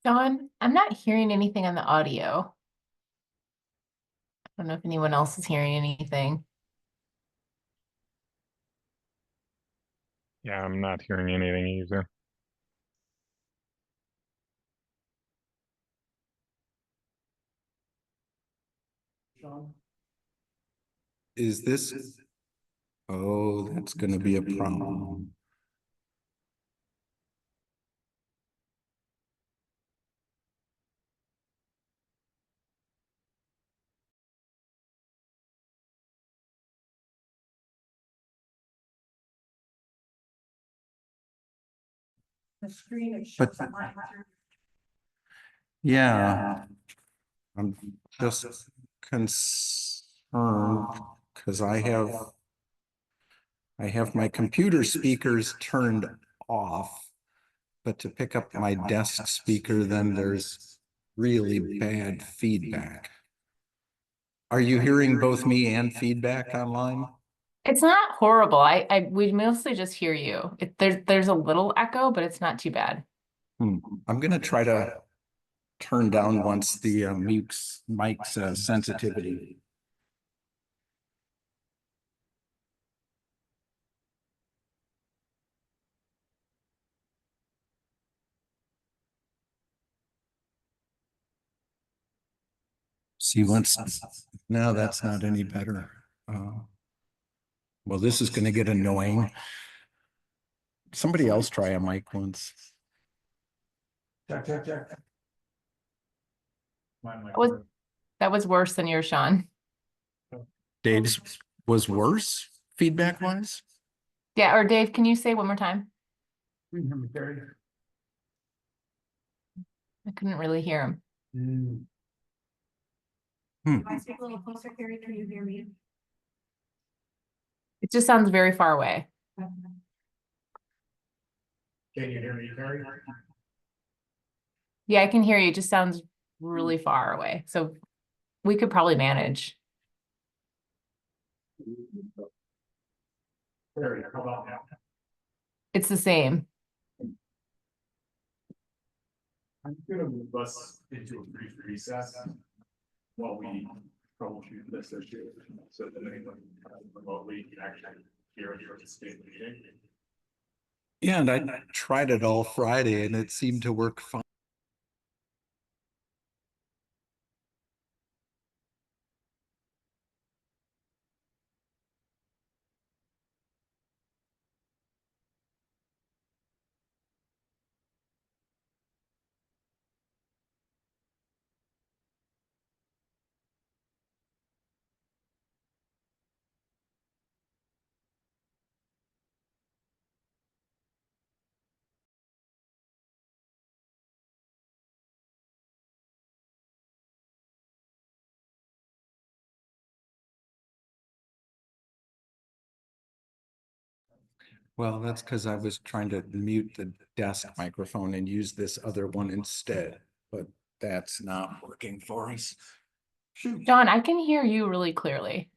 John, I'm not hearing anything on the audio. I don't know if anyone else is hearing anything. Yeah, I'm not hearing anything either. Is this? Oh, that's going to be a problem. But yeah, I'm just concerned because I have my computer speakers turned off, but to pick up my desk speaker, then there's really bad feedback. Are you hearing both me and feedback online? It's not horrible. We mostly just hear you. There's a little echo, but it's not too bad. I'm gonna try to turn down once the mic's sensitivity. See, once now that's not any better. Well, this is going to get annoying. Somebody else try a mic once. That was that was worse than yours, Sean. Dave's was worse feedback wise. Yeah, or Dave, can you say one more time? I couldn't really hear him. If I speak a little closer, Carrie, can you hear me? It just sounds very far away. Can you hear me, Carrie? Yeah, I can hear you. It just sounds really far away. So we could probably manage. Carrie, how about now? It's the same. I'm gonna move us into a brief recess while we troubleshoot this issue, so that anyone remotely can actually hear and participate in the meeting. Yeah, and I tried it all Friday and it seemed to work fine. Well, that's because I was trying to mute the desk microphone and use this other one instead, but that's not working for us. Shoot. John, I can hear you really clearly.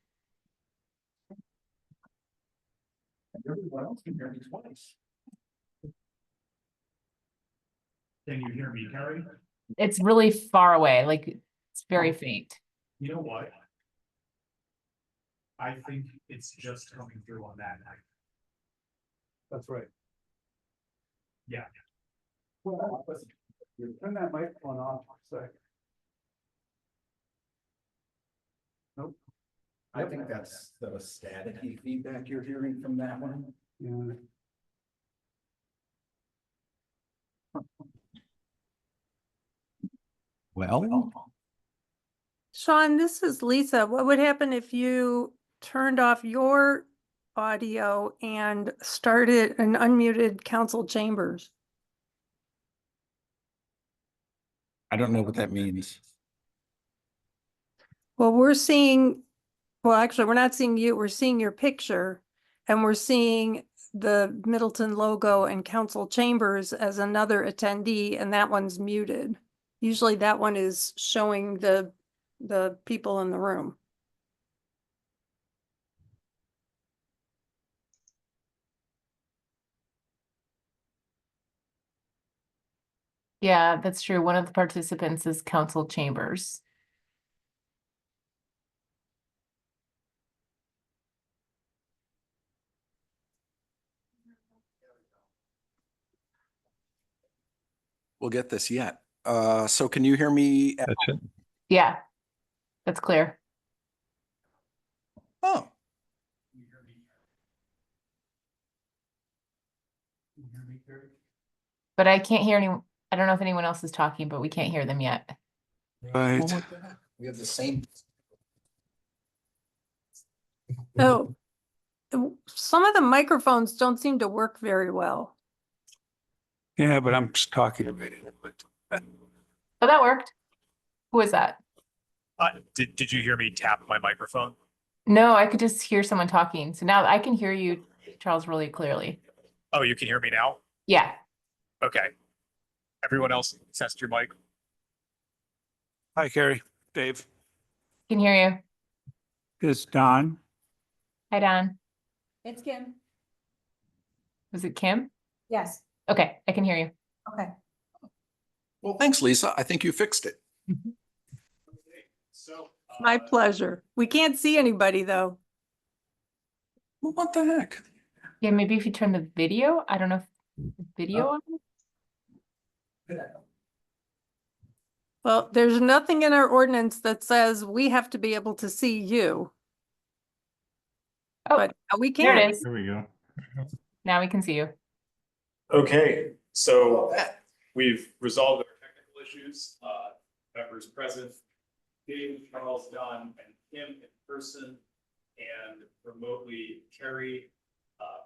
Everyone else can hear me twice. Can you hear me, Carrie? It's really far away, like it's very faint. You know what? I think it's just coming through on that night. That's right. Yeah. Well, you turn that microphone off for a second. Nope. I think that's the staticky feedback you're hearing from that one. Yeah. Well, Sean, this is Lisa. What would happen if you turned off your audio and started and unmuted council chambers? I don't know what that means. Well, actually, we're not seeing you. We're seeing your picture and we're seeing the Middleton logo and council chambers as another attendee, and that one's muted. Usually that one is showing the people in the room. Yeah, that's true. One of the participants is Council Chambers. We'll get this yet. So can you hear me? That's it. Yeah, that's clear. Oh, But I can't hear any, I don't know if anyone else is talking, but we can't hear them yet. right. We have the same. Oh, some of the microphones don't seem to work very well. Yeah, but I'm just talking about it. Oh, that worked. Who was that? Did you hear me tap my microphone? No, I could just hear someone talking. So now I can hear you, Charles, really clearly. Oh, you can hear me now? Yeah, Okay. Everyone else test your mic. Hi, Carrie, Dave, can hear you. it's Don. Hi, Don. It's Kim. Was it Kim? Yes. Okay, I can hear you. Okay. Well, thanks, Lisa. I think you fixed it. So. My pleasure. We can't see anybody though. Well, what the heck? Yeah, maybe if you turn the video, I don't know if the video on. Well, there's nothing in our ordinance that says we have to be able to see you. Oh, But we there can. it is. There we go. Now we can see you. Okay, so we've resolved our technical issues. Members present, Dave, Charles, Don, and Kim in person, and remotely Carrie,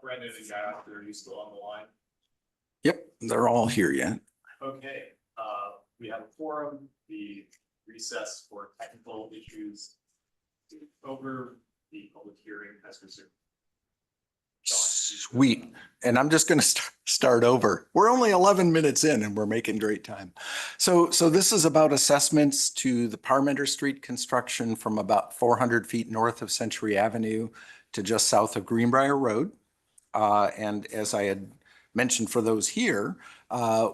Brendan, and Guy, are you still on the line? Yep, they're all here yet. Okay, we have a forum, the recess for technical issues over, the public hearing has resumed. Sweet. And I'm just going to start over. We're only 11 minutes in and we're making great time. So this is about assessments to the Parmenter Street construction from about 400 feet north of Century Avenue to just south of Greenbrier Road. And as I had mentioned for those here,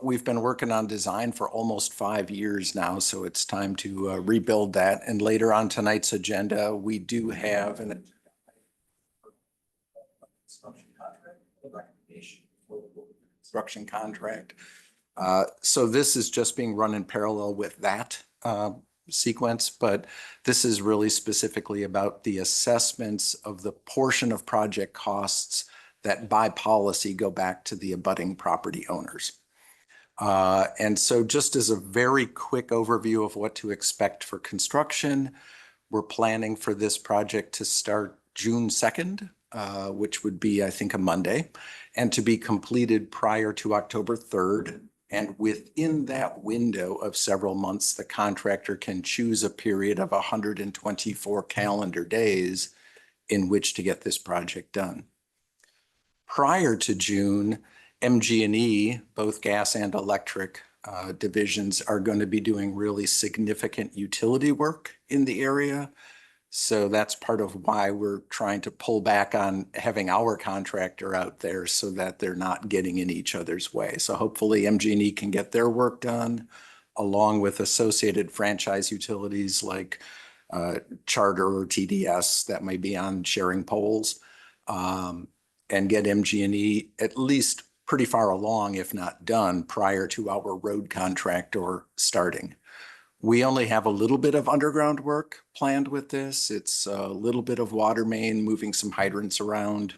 we've been working on design for almost 5 years now, so it's time to rebuild that. And later on tonight's agenda, we do have an construction contract. So this is just being run in parallel with that sequence, but this is really specifically about the assessments of the portion of project costs that by policy go back to the abutting property owners. And so just as a very quick overview of what to expect for construction, we're planning for this project to start June 2nd, which would be, I think, a Monday, and to be completed prior to October 3rd. And within that window of several months, the contractor can choose a period of 124 calendar days in which to get this project done. Prior to June, MG&E, both gas and electric divisions, are going to be doing really significant utility work in the area. So that's part of why we're trying to pull back on having our contractor out there so that they're not getting in each other's way. So hopefully MG&E can get their work done along with associated franchise utilities like Charter or TDS that may be on sharing poles, and get MG&E at least pretty far along, if not done, prior to our road contract or starting. We only have a little bit of underground work planned with this. It's a little bit of water main, moving some hydrants around.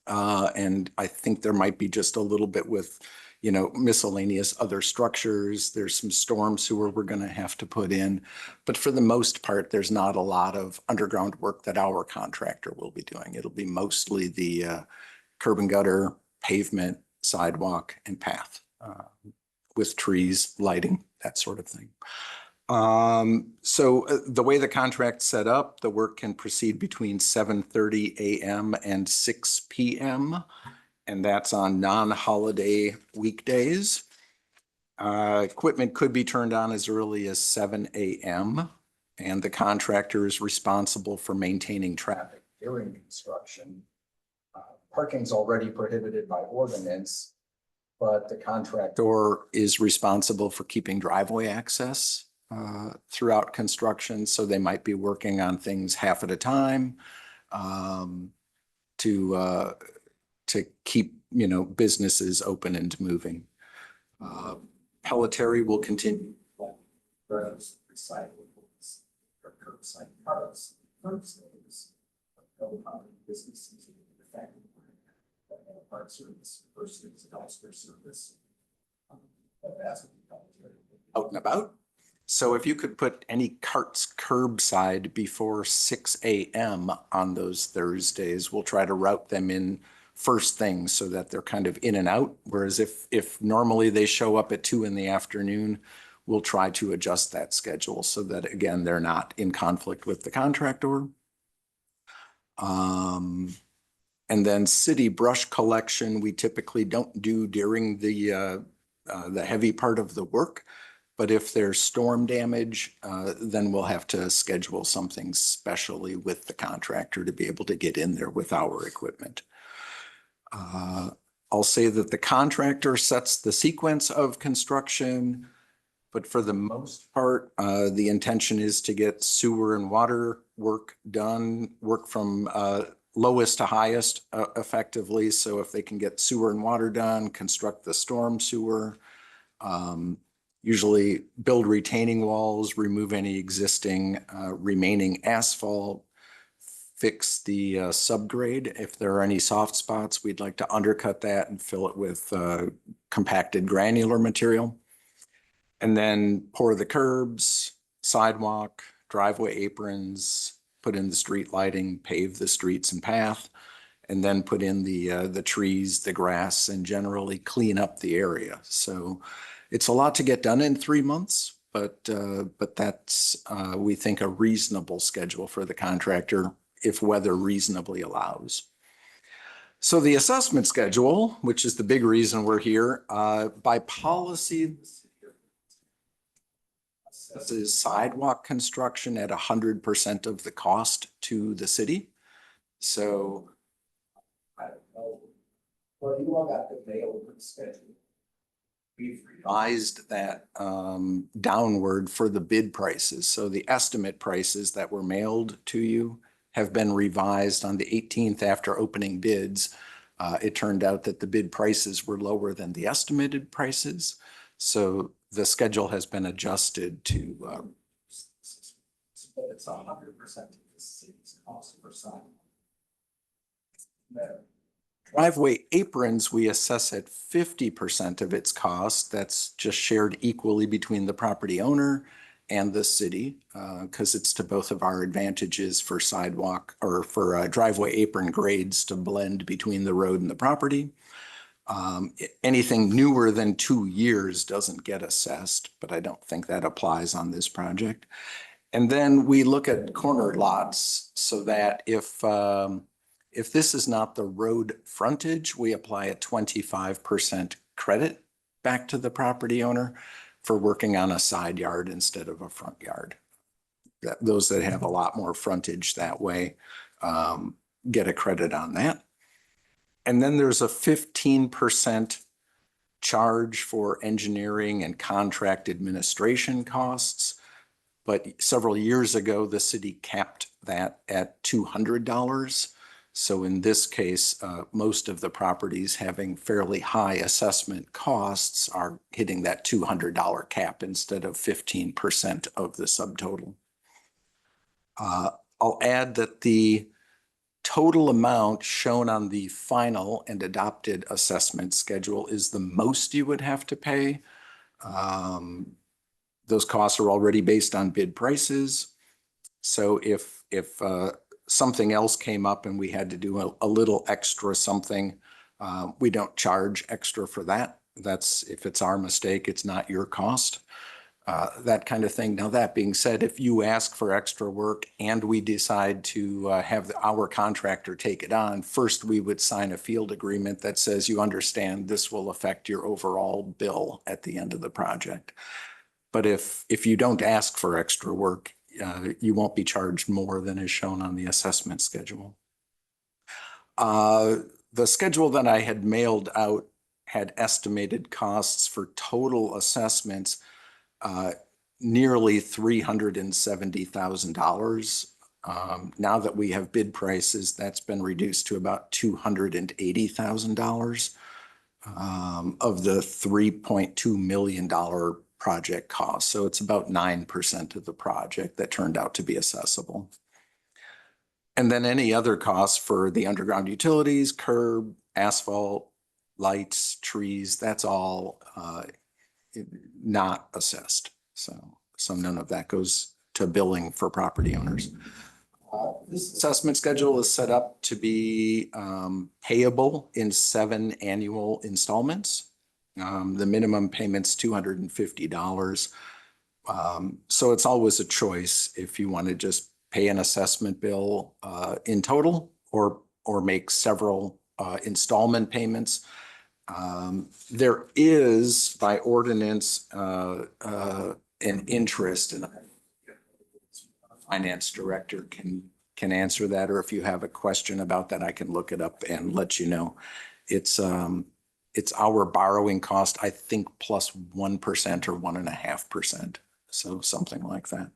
And I think there might be just a little bit with, miscellaneous other structures. There's some storm sewer we're going to have to put in. But for the most part, there's not a lot of underground work that our contractor will be doing. It'll be mostly the curb and gutter, pavement, sidewalk, and path with trees, lighting, that sort of thing. So the way the contract's set up, the work can proceed between 7:30 a.m. and 6 p.m. And that's on non-holiday weekdays. Equipment could be turned on as early as 7 a.m. And the contractor is responsible for maintaining traffic during construction. Parking's already prohibited by ordinance, but the contractor is responsible for keeping driveway access throughout construction. So they might be working on things half at a time to keep, businesses open and moving. Pelletary will continue. Recyclables or curbside products, businesses part service versus dumpster service. Out and about. So if you could put any carts curbside before 6 a.m. on those Thursdays, we'll try to route them in first thing so that they're kind of in and out. Whereas if normally they show up at 2 in the afternoon, we'll try to adjust that schedule so that, again, they're not in conflict with the contractor. And then city brush collection, we typically don't do during the heavy part of the work. But if there's storm damage, then we'll have to schedule something specially with the contractor to be able to get in there with our equipment. I'll say that the contractor sets the sequence of construction, but for the most part, the intention is to get sewer and water work done, work from lowest to highest effectively. So if they can get sewer and water done, construct the storm sewer, usually build retaining walls, remove any existing remaining asphalt, fix the subgrade. If there are any soft spots, we'd like to undercut that and fill it with compacted granular material. And then pour the curbs, sidewalk, driveway aprons, put in the street lighting, pave the streets and path, and then put in the trees, the grass, and generally clean up the area. So it's a lot to get done in 3 months, but that's, we think, a reasonable schedule for the contractor if weather reasonably allows. So the assessment schedule, which is the big reason we're here, by policy, assesses sidewalk construction at 100% of the cost to the city. So I don't know. Well, you all got the mail with the schedule. We've revised that downward for the bid prices. So the estimate prices that were mailed to you have been revised on the 18th after opening bids. It turned out that the bid prices were lower than the estimated prices. So the schedule has been adjusted to it's 100% of the city's cost per sidewalk. Driveway aprons, we assess at 50% of its cost. That's just shared equally between the property owner and the city, because it's to both of our advantages for sidewalk or for driveway apron grades to blend between the road and the property. Anything newer than 2 years doesn't get assessed, but I don't think that applies on this project. And then we look at corner lots so that if this is not the road frontage, we apply a 25% credit back to the property owner for working on a side yard instead of a front yard. Those that have a lot more frontage that way get a credit on that. And then there's a 15% charge for engineering and contract administration costs. But several years ago, the city capped that at $200. So in this case, most of the properties having fairly high assessment costs are hitting that $200 cap instead of 15% of the subtotal. I'll add that the total amount shown on the final and adopted assessment schedule is the most you would have to pay. Those costs are already based on bid prices. So if something else came up and we had to do a little extra something, we don't charge extra for that. That's if it's our mistake, it's not your cost. That kind of thing. Now, that being said, if you ask for extra work and we decide to have our contractor take it on, first we would sign a field agreement that says you understand this will affect your overall bill at the end of the project. But if you don't ask for extra work, you won't be charged more than is shown on the assessment schedule. The schedule that I had mailed out had estimated costs for total assessments nearly $370,000. Now that we have bid prices, that's been reduced to about $280,000 of the $3.2 million project cost. So it's about 9% of the project that turned out to be assessable. And then any other costs for the underground utilities, curb, asphalt, lights, trees, that's all not assessed. So none of that goes to billing for property owners. This assessment schedule is set up to be payable in 7 annual installments. The minimum payment's $250. So it's always a choice if you want to just pay an assessment bill in total or make several installment payments. There is by ordinance an interest, and finance director can answer that, or if you have a question about that, I can look it up and let you know. It's our borrowing cost, I think, plus 1% or 1.5%. So something like that.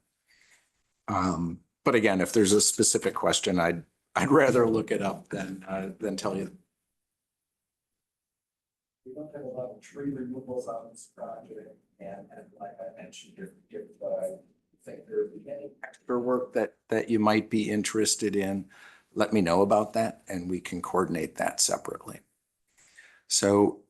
But again, if there's a specific question, I'd rather look it up than tell you. We don't have a lot of tree removals on this project, and like I mentioned, if you think there would be any Extra work that you might be interested in, let me know about that and we can coordinate that separately. So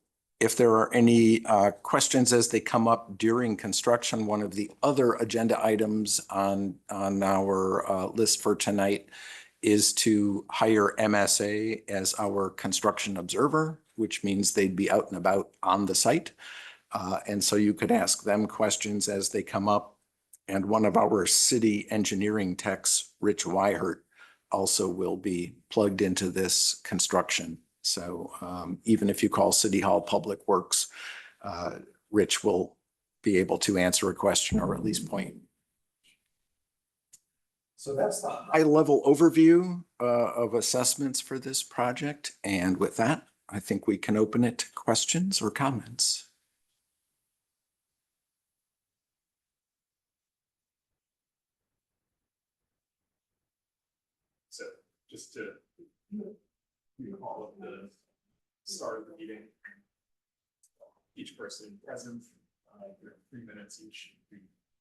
if there are any questions as they come up during construction, one of the other agenda items on our list for tonight is to hire MSA as our construction observer, which means they'd be out and about on the site. And so you could ask them questions as they come up. And one of our city engineering techs, Rich Weihert, also will be plugged into this construction. So even if you call City Hall Public Works, Rich will be able to answer a question or at least point. So that's the high-level overview of assessments for this project. And with that, I think we can open it to questions or comments. So just to all of the start of the meeting, each person present, 3 minutes each,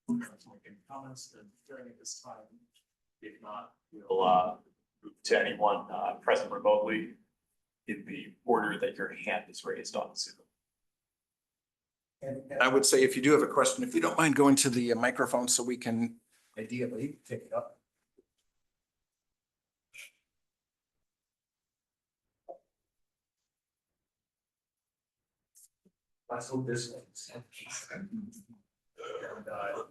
making comments and during at this time. If not, we'll move to anyone present remotely in the order that your hand is raised on Zoom. And I would say if you do have a question, if you don't mind going to the microphone so we can ideally pick it up. Let's hope this one.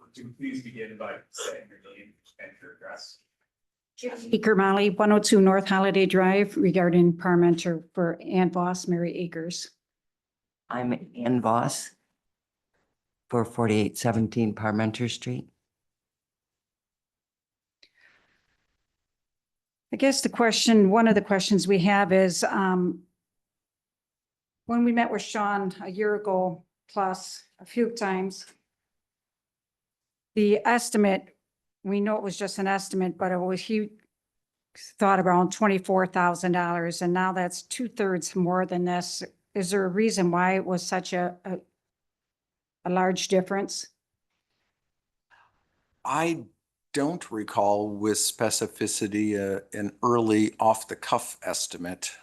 Would you please begin by saying your name and your address? Speaker Molly, 102 North Holiday Drive, regarding Parmenter for Ann Voss, Mary Acres. I'm Ann Voss for 4817 Parmenter Street. I guess one of the questions we have is, when we met with Sean a year ago, plus a few times, the estimate, we know it was just an estimate, but he thought around $24,000, and now that's 2/3 more than this. Is there a reason why it was such a large difference? I don't recall with specificity an early off-the-cuff estimate.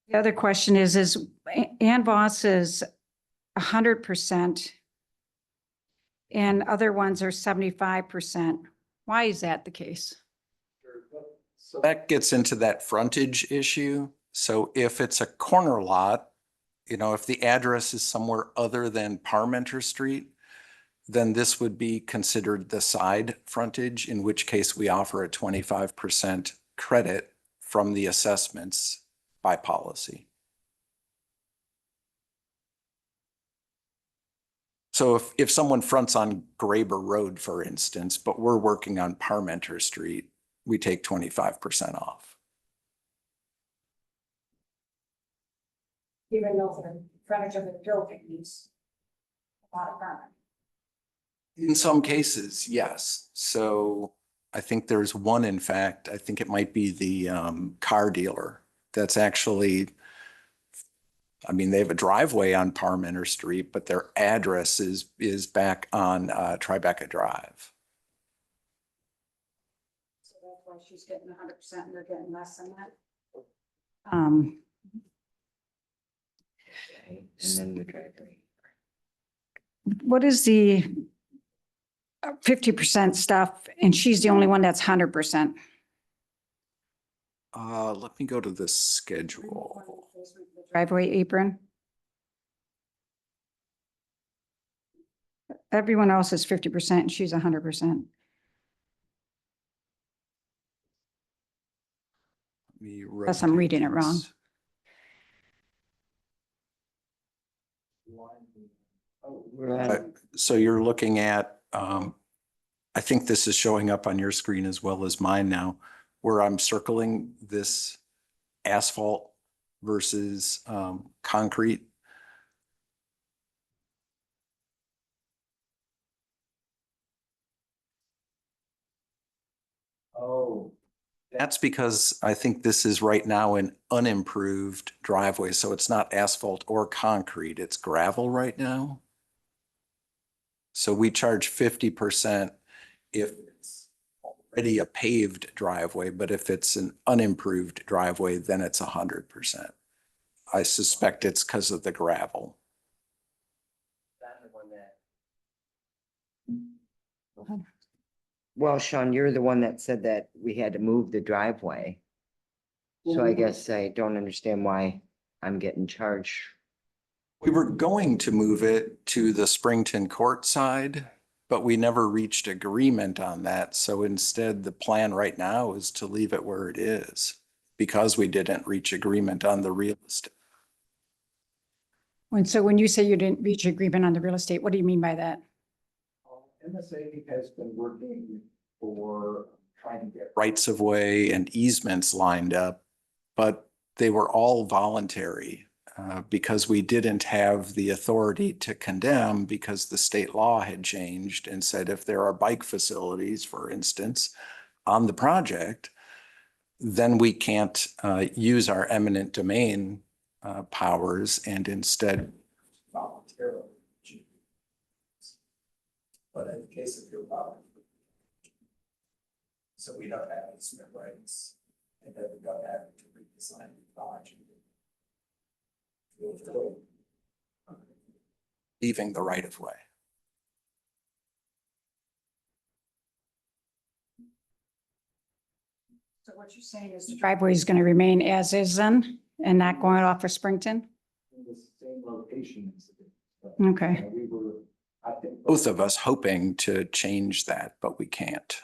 The other question is Ann Voss is 100% and other ones are 75%. Why is that the case? So that gets into that frontage issue. So if it's a corner lot, if the address is somewhere other than Parmenter Street, then this would be considered the side frontage, in which case we offer a 25% credit from the assessments by policy. So if someone fronts on Graber Road, for instance, but we're working on Parmenter Street, we take 25% off. Even though the frontage of the building needs a lot of permit. In some cases, yes. So I think there's one, in fact, I think it might be the car dealer that's actually, I mean, they have a driveway on Parmenter Street, but their address is back on Tribeca Drive. So that's why she's getting 100% and they're getting less than that. Okay, and then the driveway. What is the 50% stuff? And she's the only one that's 100%. Let me go to the schedule. Driveway apron. Everyone else is 50% and she's 100%. Unless I'm reading it wrong. We're on, So you're looking at, I think this is showing up on your screen as well as mine now, where I'm circling this asphalt versus concrete. Oh, That's because I think this is right now an unimproved driveway, so it's not asphalt or concrete, it's gravel right now. So we charge 50% if it's already a paved driveway, but if it's an unimproved driveway, then it's 100%. I suspect it's because of the gravel. that's the one that. Well, Sean, you're the one that said that we had to move the driveway. So I guess I don't understand why I'm getting charged. We were going to move it to the Springton Court side, but we never reached agreement on that. So instead, the plan right now is to leave it where it is because we didn't reach agreement on the real estate. So when you say you didn't reach agreement on the real estate, what do you mean by that? MSA has been working for trying to get. Rights of way and easements lined up, but they were all voluntary because we didn't have the authority to condemn because the state law had changed and said if there are bike facilities, for instance, on the project, then we can't use our eminent domain powers and instead Voluntarily. But in the case of your problem. So we don't have easement rights, and then we don't have to redesign the project. leaving the right of way. So what you're saying is the driveway is going to remain as is then and not going off for Springton? In the same location. as it is. But, Okay. we were, I think. Both of us hoping to change that, but we can't.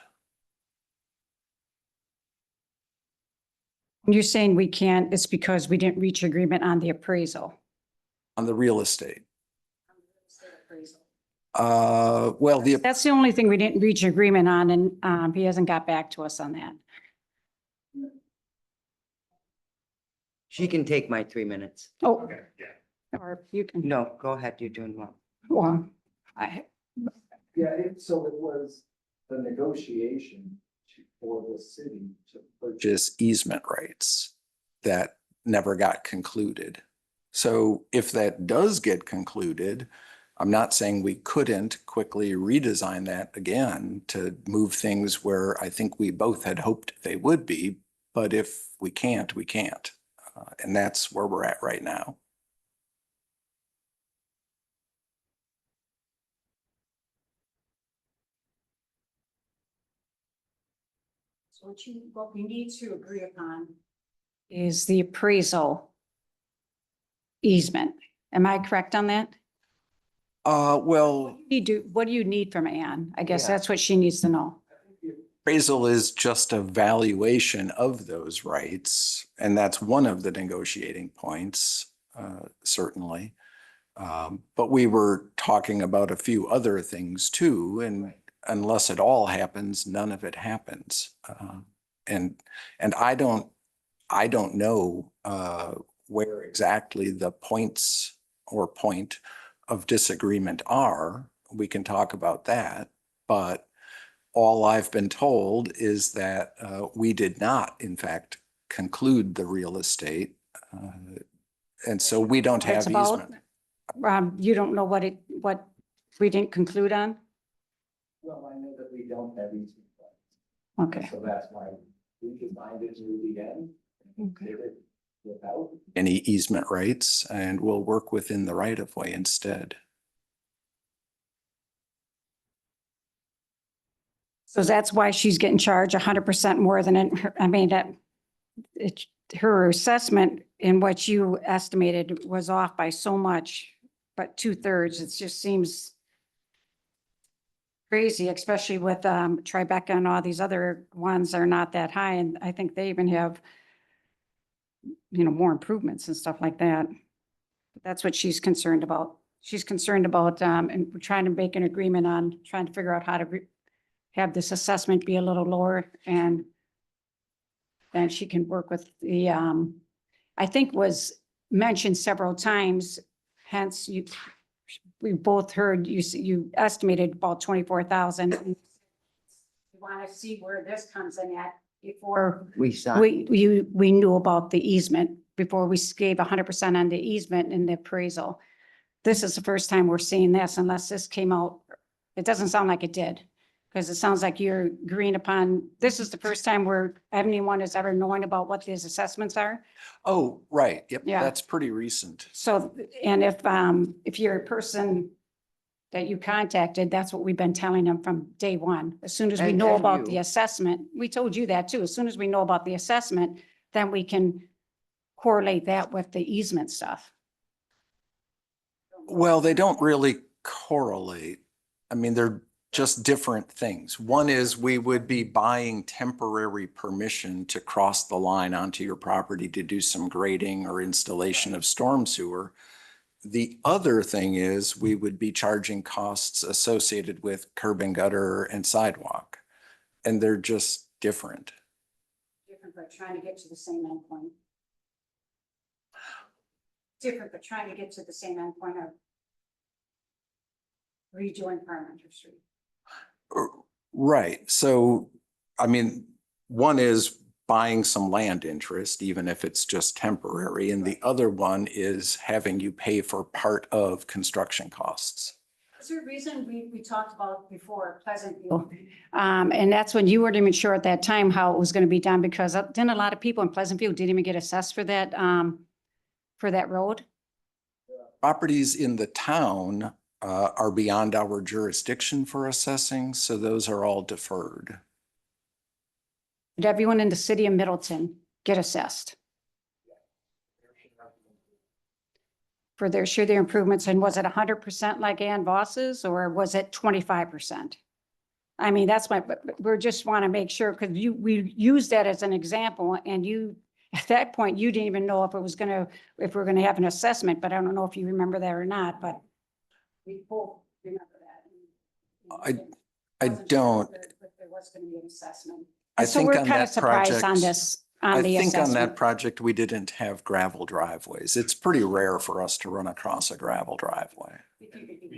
When you're saying we can't, it's because we didn't reach agreement on the appraisal. On the real estate. Well, That's the only thing we didn't reach agreement on, and he hasn't got back to us on that. She can take my 3 minutes. Oh, Okay, yeah. or you can, No, go ahead. You're doing well. well, Yeah, so it was the negotiation for the city to purchase. just easement rights that never got concluded. So if that does get concluded, I'm not saying we couldn't quickly redesign that again to move things where I think we both had hoped they would be, but if we can't, we can't. And that's where we're at right now. so what we need to agree upon is the appraisal easement. Am I correct on that? Well, What do you need from Ann? I guess Yeah. that's what she needs to know. appraisal is just a valuation of those rights, and that's one of the negotiating points, certainly. But we were talking about a few other things too, and unless it all happens, none of it happens. And I don't know where exactly the points or point of disagreement are, we can talk about that. But all I've been told is that we did not, in fact, conclude the real estate. And so we don't It's have about- easement. You don't know what we didn't conclude on? Well, I know that we don't have easement plans, Okay. so that's why we combined it to the end. Okay. Did it without. Any easement rights, and we'll work within the right of way instead. So that's why she's getting charged 100% more than it, I mean, that it, her assessment in what you estimated was off by so much, but 2/3, it just seems crazy, especially with Tribeca and all these other ones are not that high. And I think they even have, more improvements and stuff like that. That's what she's concerned about. She's concerned about, and we're trying to make an agreement on trying to figure out how to have this assessment be a little lower, and then she can work with the, I think was mentioned several times, hence we both heard you estimated about 24,000. We want to see where this comes in at before We saw, we knew about the easement, before we gave 100% on the easement and the appraisal. This is the first time we're seeing this, unless this came out, it doesn't sound like it did. Because it sounds like you're agreeing upon, this is the first time where anyone has ever known about what these assessments are. Oh, right. Yep, Yeah. that's pretty recent. So, and if you're a person that you contacted, that's what we've been telling them from day one. As soon as we And- know and about the you. assessment, we told you that too. As soon as we know about the assessment, then we can correlate that with the easement stuff. Well, they don't really correlate. I mean, they're just different things. One is we would be buying temporary permission to cross the line onto your property to do some grading or installation of storm sewer. The other thing is we would be charging costs associated with curb and gutter and sidewalk. And they're just different. Different, but trying to get to the same endpoint. Different, but trying to get to the same endpoint of redoing Parliamentary Street. Right. So, I mean, one is buying some land interest, even if it's just temporary. And the other one is having you pay for part of construction costs. Is there a reason we talked about before Pleasantview? And that's when you weren't even sure at that time how it was going to be done, because then a lot of people in Pleasantview didn't even get assessed for that road. Properties in the town are beyond our jurisdiction for assessing, so those are all deferred. Did everyone in the city of Middleton get assessed for their improvements? And was it 100% like Ann Voss's, or was it 25%? I mean, that's we just want to make sure, because we used that as an example, and at that point, you didn't even know if we're going to have an assessment, but I don't know if you remember that or not, but we both remember that. I don't. But there was going to be an assessment. I So think we're on kind of that surprised on project, this, I on the think on that assessment. project, we didn't have gravel driveways. It's pretty rare for us to run across a gravel driveway.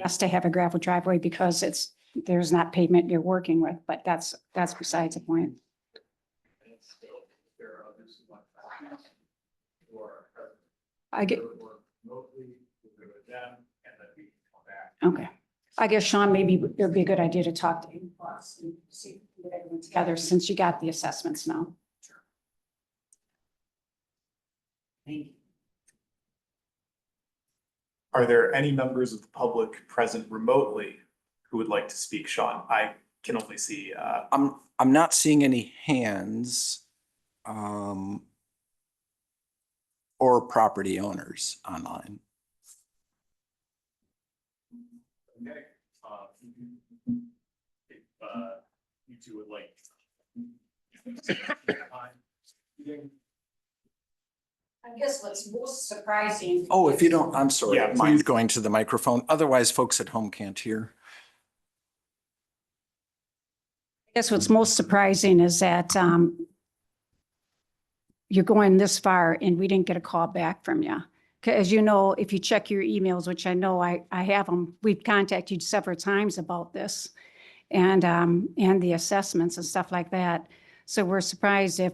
Best to have a gravel driveway because there's not pavement you're working with, but that's besides the point. There are others who want to. Or. I get, Remotely, we'll go with them, and then we can come back. okay. I guess Sean, maybe it would be a good idea to talk to you plus and see if we can get everyone together since you got the assessments now. Are there any members of the public present remotely who would like to speak, Sean? I can only see, I'm not seeing any hands or property owners online. okay. If you two would like. I guess what's most surprising. Oh, if you don't, I'm sorry, Yeah, mind please. going to the microphone. Otherwise, folks at home can't hear. I guess what's most surprising is that, you're going this far and we didn't get a call back from you. As you know, if you check your emails, which I know I have them, we've contacted you several times about this and the assessments and stuff like that. So we're surprised if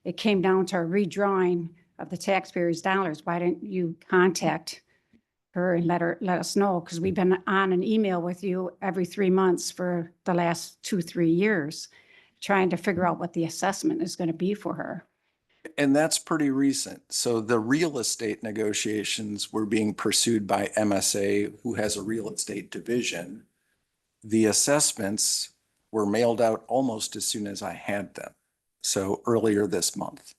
it came down to a redrawing of the taxpayers' dollars. Why didn't you contact her and let us know? Because we've been on an email with you every 3 months for the last 2-3 years, trying to figure out what the assessment is going to be for her. And that's pretty recent. So the real estate negotiations were being pursued by MSA, who has a real estate division. The assessments were mailed out almost as soon as I had them. So earlier this month.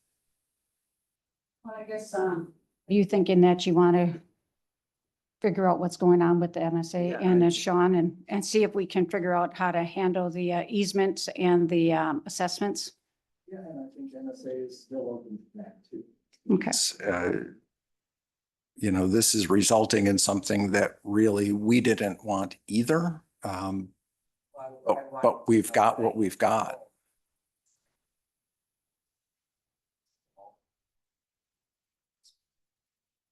Well, I guess, are you thinking that you want to figure out what's going on with the MSA Yeah, and I- Sean and see if we can figure out how to handle the easements and the assessments? Yeah, and I think NSA is still open to that too. Okay. You know, this is resulting in something that really we didn't want either. But we've got what we've got.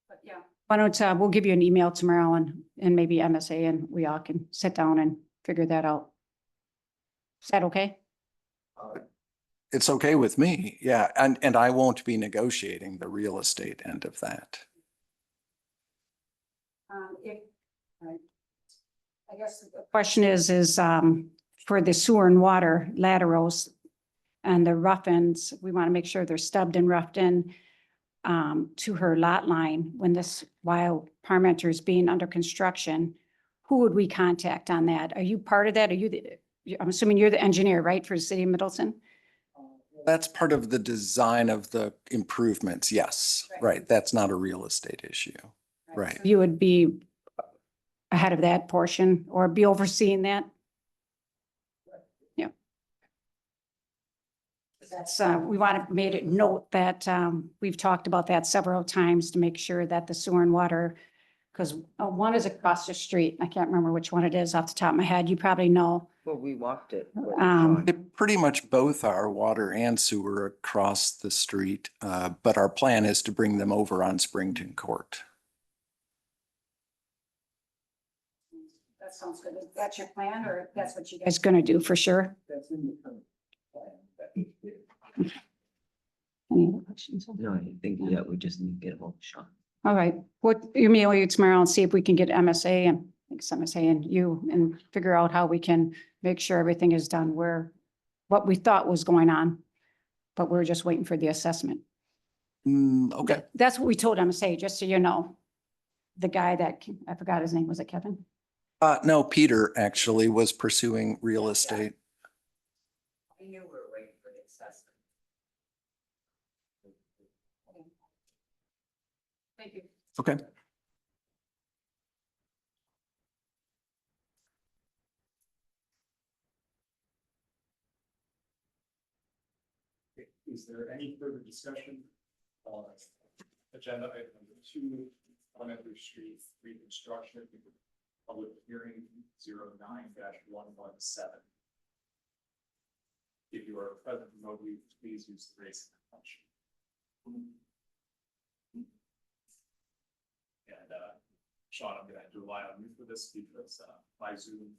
But yeah, why don't, we'll give you an email tomorrow and maybe MSA and we all can sit down and figure that out. Is that okay? It's okay with me. Yeah. And I won't be negotiating the real estate end of that. I guess the question is for the sewer and water laterals and the rough ends, we want to make sure they're stubbed and roughed in to her lot line while Parmenter is being under construction. Who would we contact on that? Are you part of that? I'm assuming you're the engineer, right, for the city of Middleton? That's part of the design of the improvements. Yes, right. That's not a real estate issue. Right. You would be ahead of that portion or be overseeing that? Yeah. That's, we want to made it note that we've talked about that several times to make sure that the sewer and water, because one is across the street. I can't remember which one it is off the top of my head. You probably know. Well, we walked it. with Um, Sean. They pretty much both are water and sewer across the street, but our plan is to bring them over on Springton Court. That sounds good. That's your plan or that's what you guys are going to do for sure? That's in the current plan that we did. Any other questions? No, I think, yeah, we just need to get them on Sean. All right, what, email you tomorrow and see if we can get MSA and I think it's MSA and you and figure out how we can make sure everything is done what we thought was going on. But we're just waiting for the assessment. Okay. That's what we told MSA, just so you know. The guy that, I forgot his name, was it Kevin? No, Peter actually was pursuing real estate. I knew we were waiting for the assessment. Thank you. Okay. Is there any further discussion on agenda item number 2, Elementary Street reconstruction, public hearing 09-117? If you are present remotely, please use the raise hand function. And Sean, I'm going to rely on you for this because my Zoom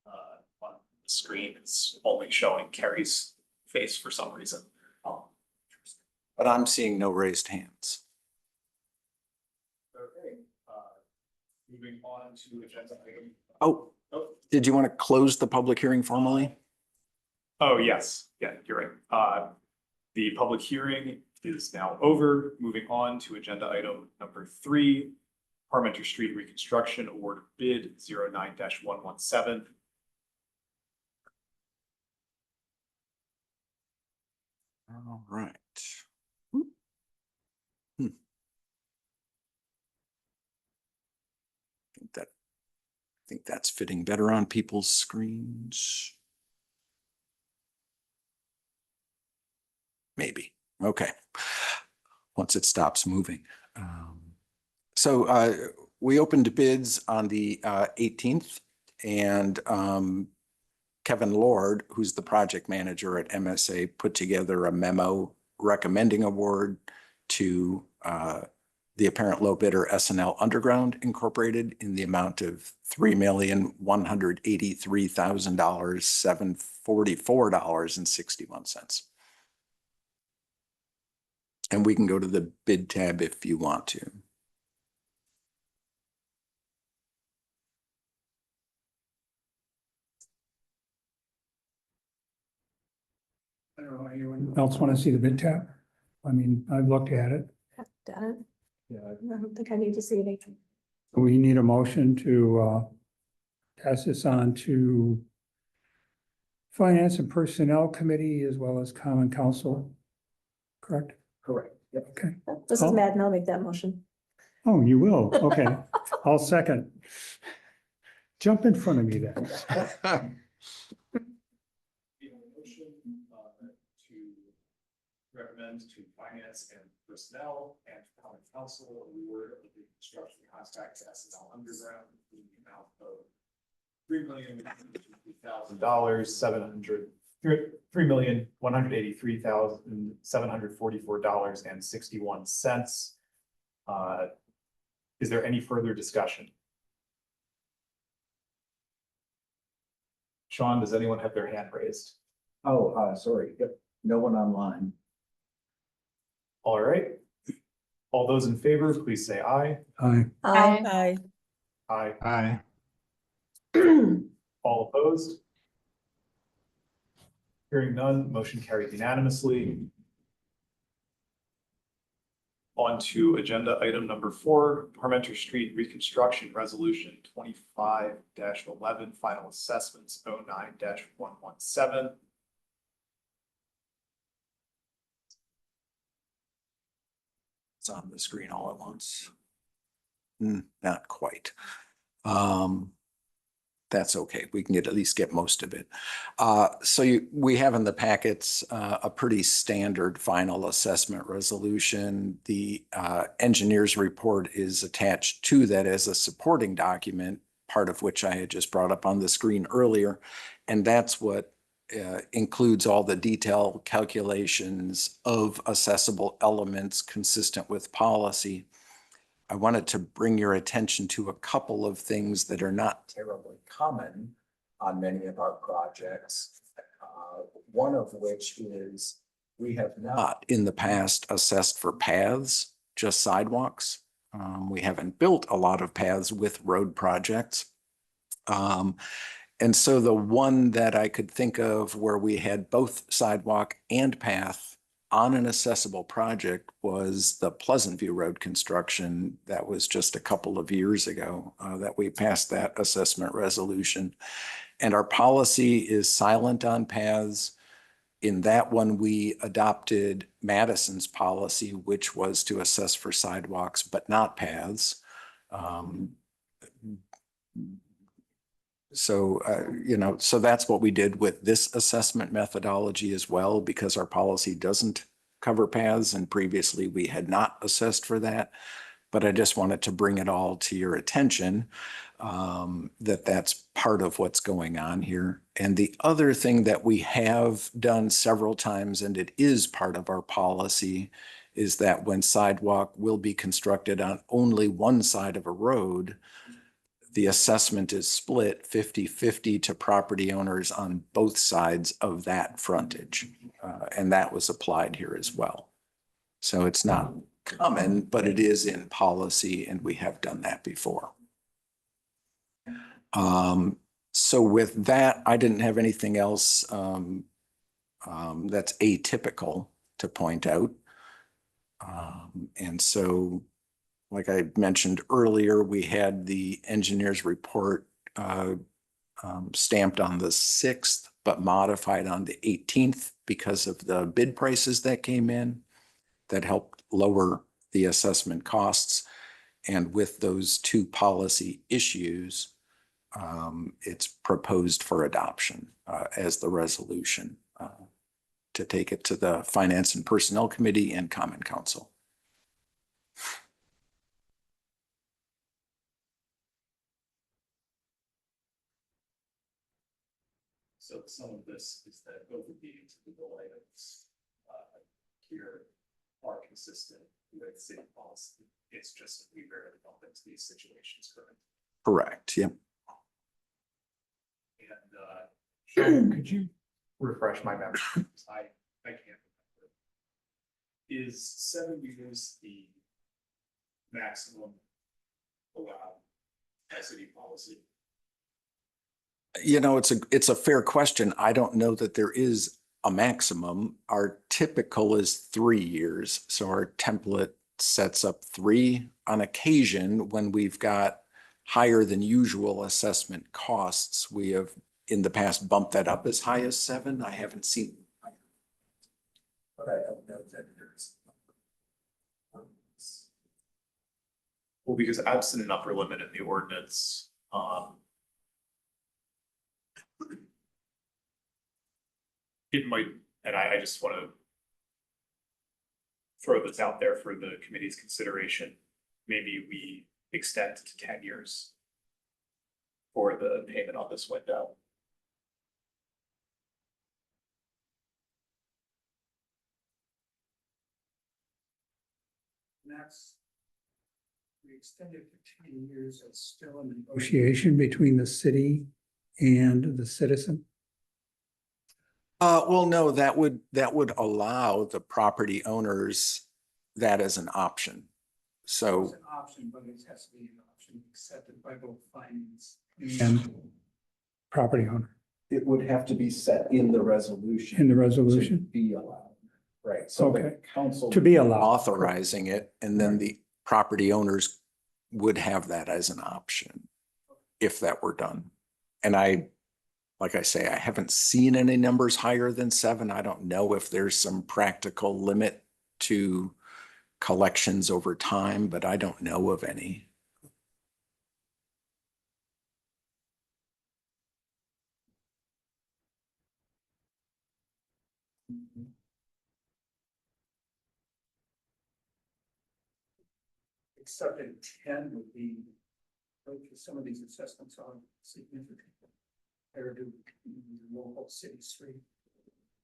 on the screen is only showing Carrie's face for some reason. But I'm seeing no raised hands. Okay, moving on to agenda item. Oh, did you want to close the public hearing formally? Oh, yes, yeah, you're right. The public hearing is now over. Moving on to agenda item number 3, Parmenter Street reconstruction award bid 09-117. All right. I think that's fitting better on people's screens. Maybe. Okay. Once it stops moving. So we opened bids on the 18th and Kevin Lord, who's the project manager at MSA, put together a memo recommending award to the apparent low bidder SNL Underground Incorporated in the amount of $3,183,744.61. And we can go to the bid tab if you want to. I don't know, anyone else want to see the bid tab? I mean, I've looked at it. Done it. Yeah. I don't think I need to see anything. We need a motion to pass this on to Finance and Personnel Committee as well as Common Council, correct? Correct. Yep. Okay. This is Oh. Matt, and I'll make that motion. Oh, you will? Okay. I'll second. Jump in front of me then. Motion to recommend to finance and personnel and common council award of the construction contract to SNL Underground in the amount of $3,183,700, $3,183,744.61. Is there any further discussion? Sean, does anyone have their hand raised? Oh, sorry. Yep. No one online. All right. All those in favor, please say aye. Aye. Aye. Aye. Aye. All opposed? Hearing none, motion carried unanimously. On to agenda item number 4, Parmenter Street Reconstruction Resolution 25-11, Final Assessments 09-117. It's on the screen all at once. Not quite. That's okay. We can at least get most of it. We have in the packets a pretty standard final assessment resolution. The engineer's report is attached to that as a supporting document, part of which I had just brought up on the screen earlier. And that's what includes all the detailed calculations of assessable elements consistent with policy. I wanted to bring your attention to a couple of things that are not terribly common on many of our projects. One of which is we have not in the past assessed for paths, just sidewalks. We haven't built a lot of paths with road projects. And so the one that I could think of where we had both sidewalk and path on an assessable project was the Pleasant View Road construction. That was just a couple of years ago that we passed that assessment resolution. And our policy is silent on paths. In that one, we adopted Madison's policy, which was to assess for sidewalks, but not paths. So that's what we did with this assessment methodology as well, because our policy doesn't cover paths, and previously we had not assessed for that. But I just wanted to bring it all to your attention that that's part of what's going on here. And the other thing that we have done several times, and it is part of our policy, is that when sidewalk will be constructed on only one side of a road, the assessment is split 50-50 to property owners on both sides of that frontage. And that was applied here as well. So it's not common, but it is in policy, and we have done that before. So with that, I didn't have anything else that's atypical to point out. And so, like I mentioned earlier, we had the engineer's report stamped on the 6th, but modified on the 18th because of the bid prices that came in that helped lower the assessment costs. And with those two policy issues, it's proposed for adoption as the resolution to take it to the Finance and Personnel Committee and Common Council. So some of this is that both of these legal items here are consistent with city policy. It's just we rarely bump into these situations currently. Correct, yep. And could you refresh my memory? I can't remember. Is 7 years the maximum allowed by city policy? You know, it's a fair question. I don't know that there is a maximum. Our typical is 3 years. So our template sets up 3. On occasion, when we've got higher than usual assessment costs, we have in the past bumped that up as high as 7. I haven't seen. But I don't know that there's. Well, because absent an upper limit in the ordinance, it might, and I just want to throw this out there for the committee's consideration. Maybe we extend to 10 years for the payment on this window. That's, we extended to 10 years. It's still a negotiation between the city and the citizen. Well, no, that would allow the property owners that as an option. So It's an option, but it has to be an option accepted by both finance and property owner It would have to be set in the resolution. in the to resolution. be allowed, right? So the Okay. council. To be allowed. authorizing it, and then the property owners would have that as an option if that were done. And like I say, I haven't seen any numbers higher than 7. I don't know if there's some practical limit to collections over time, but I don't know of any. Except in 10 would be, like, some of these assessments are significant compared to local city street.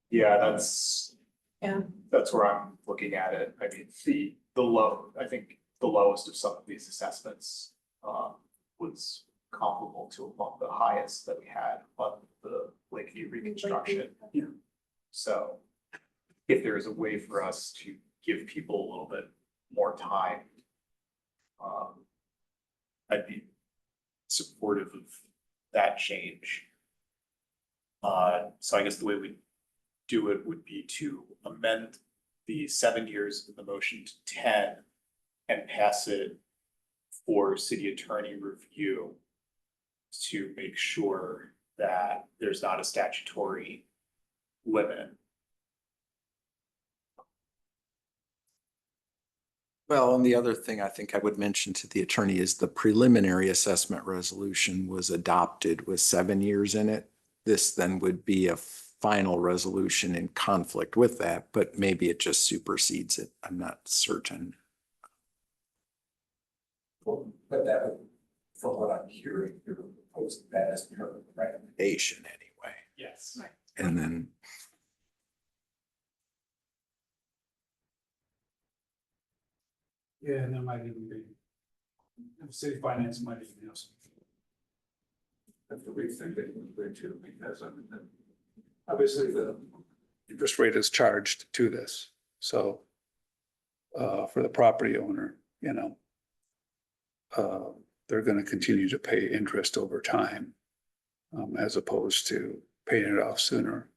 Yeah, that's Yeah. where I'm looking at it. I mean, I think the lowest of some of these assessments was comparable to among the highest that we had on the Lakeview reconstruction. So if there is a way for us to give people a little bit more time, I'd be supportive of that change. So I guess the way we do it would be to amend the 7 years of the motion to 10 and pass it for city attorney review to make sure that there's not a statutory limit. Well, and the other thing I think I would mention to the attorney is the preliminary assessment resolution was adopted with 7 years in it. This then would be a final resolution in conflict with that, but maybe it just supersedes it. I'm not certain. But that would, from what I'm hearing, you're proposing that as part of the recommendation. Asian anyway. Yes. And then Yeah, and there might even be, city finance might even have some. Have to rethink it a little bit too, because I mean, obviously the. Interest rate is charged to this, so. For the property owner, they're gonna continue to pay interest over time. As opposed to paying it off sooner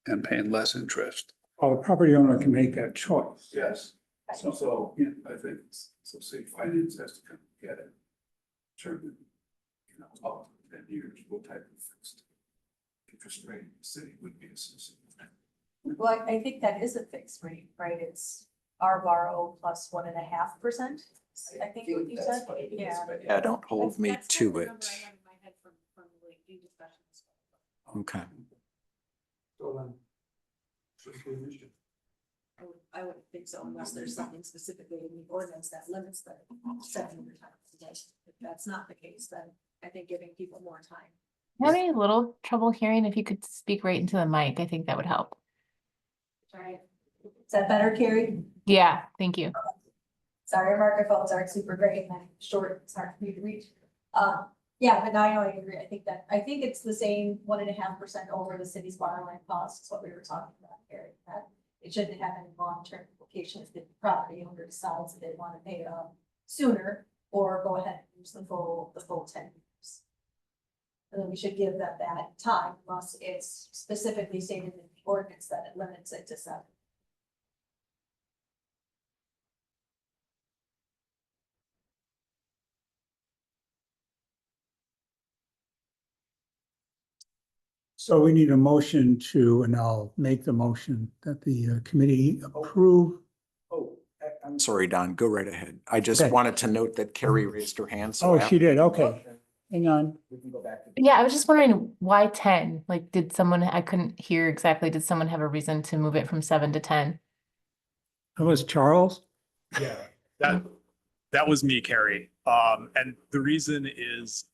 and paying less interest. Well, the property owner can make that choice. Yes. So, yeah, I think, so city finance has to come get it. Determine, up to 10 years, what type of fixed interest rate the city would be assessing. Well, I think that is a fixed rate, right? It's our borrow plus 1.5%. I think what you That's said, what it is, yeah. but yeah, don't hold me That's to kind of the it. number I had in my head from the Lakeview discussions. Okay. So then. should be an issue. I would think so unless there's something specifically in the ordinance that limits the 7 year time. If that's not the case, then I think giving people more time. I'm having a little trouble hearing. If you could speak right into the mic, I think that would help. Right. Is that better, Carrie? Yeah, thank you. Sorry, our microphones aren't super great and I'm short, it's hard for me to reach. Yeah, but now I know I agree. I think it's the same 1.5% over the city's water line costs, what we were talking about, Carrie. That it shouldn't have any long-term implications if the property owner decides that they want to pay it off sooner or go ahead and use the full 10 years. And then we should give them that time unless it's specifically stated in the ordinance that it limits it to 7. So we need a motion to, and I'll make the motion that the committee approve. Oh, I'm sorry, Don, go right ahead. I just Okay. wanted to note that Carrie raised her hand. So Oh, after- she did, okay. Hang on. We can go back to. Yeah, I was just wondering why 10? Like, did someone, I couldn't hear exactly. Did someone have a reason to move it from 7 to 10? That was Charles? Yeah, that was me, Carrie. And the reason is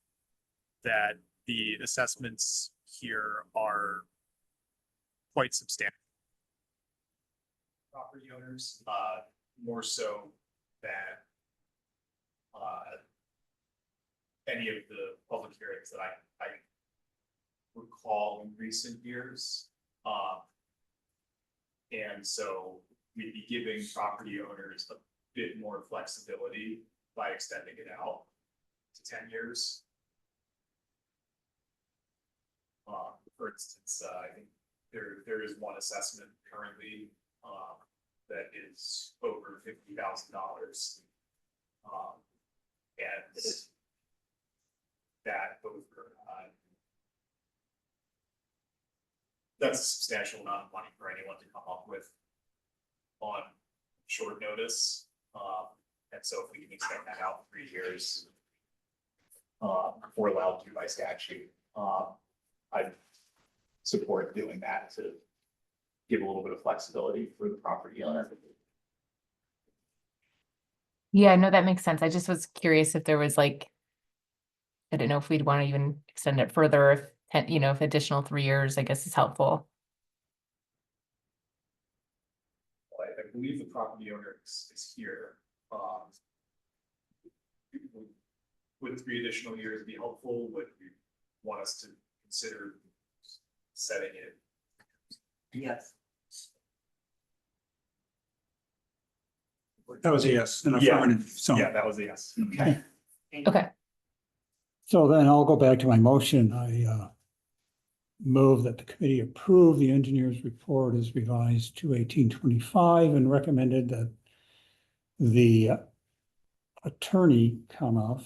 that the assessments here are quite substantial. Property owners, more so than any of the public hearings that I recall in recent years. And so we'd be giving property owners a bit more flexibility by extending it out to 10 years. For instance, I think there is one assessment currently that is over $50,000. And that over that's a substantial amount of money for anyone to come up with on short notice. And so if we can extend that out 3 years, we're allowed to by statute. I support doing that to give a little bit of flexibility for the property owner. Yeah, no, that makes sense. I just was curious if there was like, I don't know if we'd want to even extend it further, if 10, if additional 3 years, I guess is helpful. I believe the property owner is here. Would 3 additional years be helpful? Would you want us to consider setting it? Yes. That was a yes, an Yeah. affirmative, so. Yeah, that was a yes. Okay. Okay. So then I'll go back to my motion. I move that the committee approve the engineer's report as revised to 1825 and recommended that the attorney,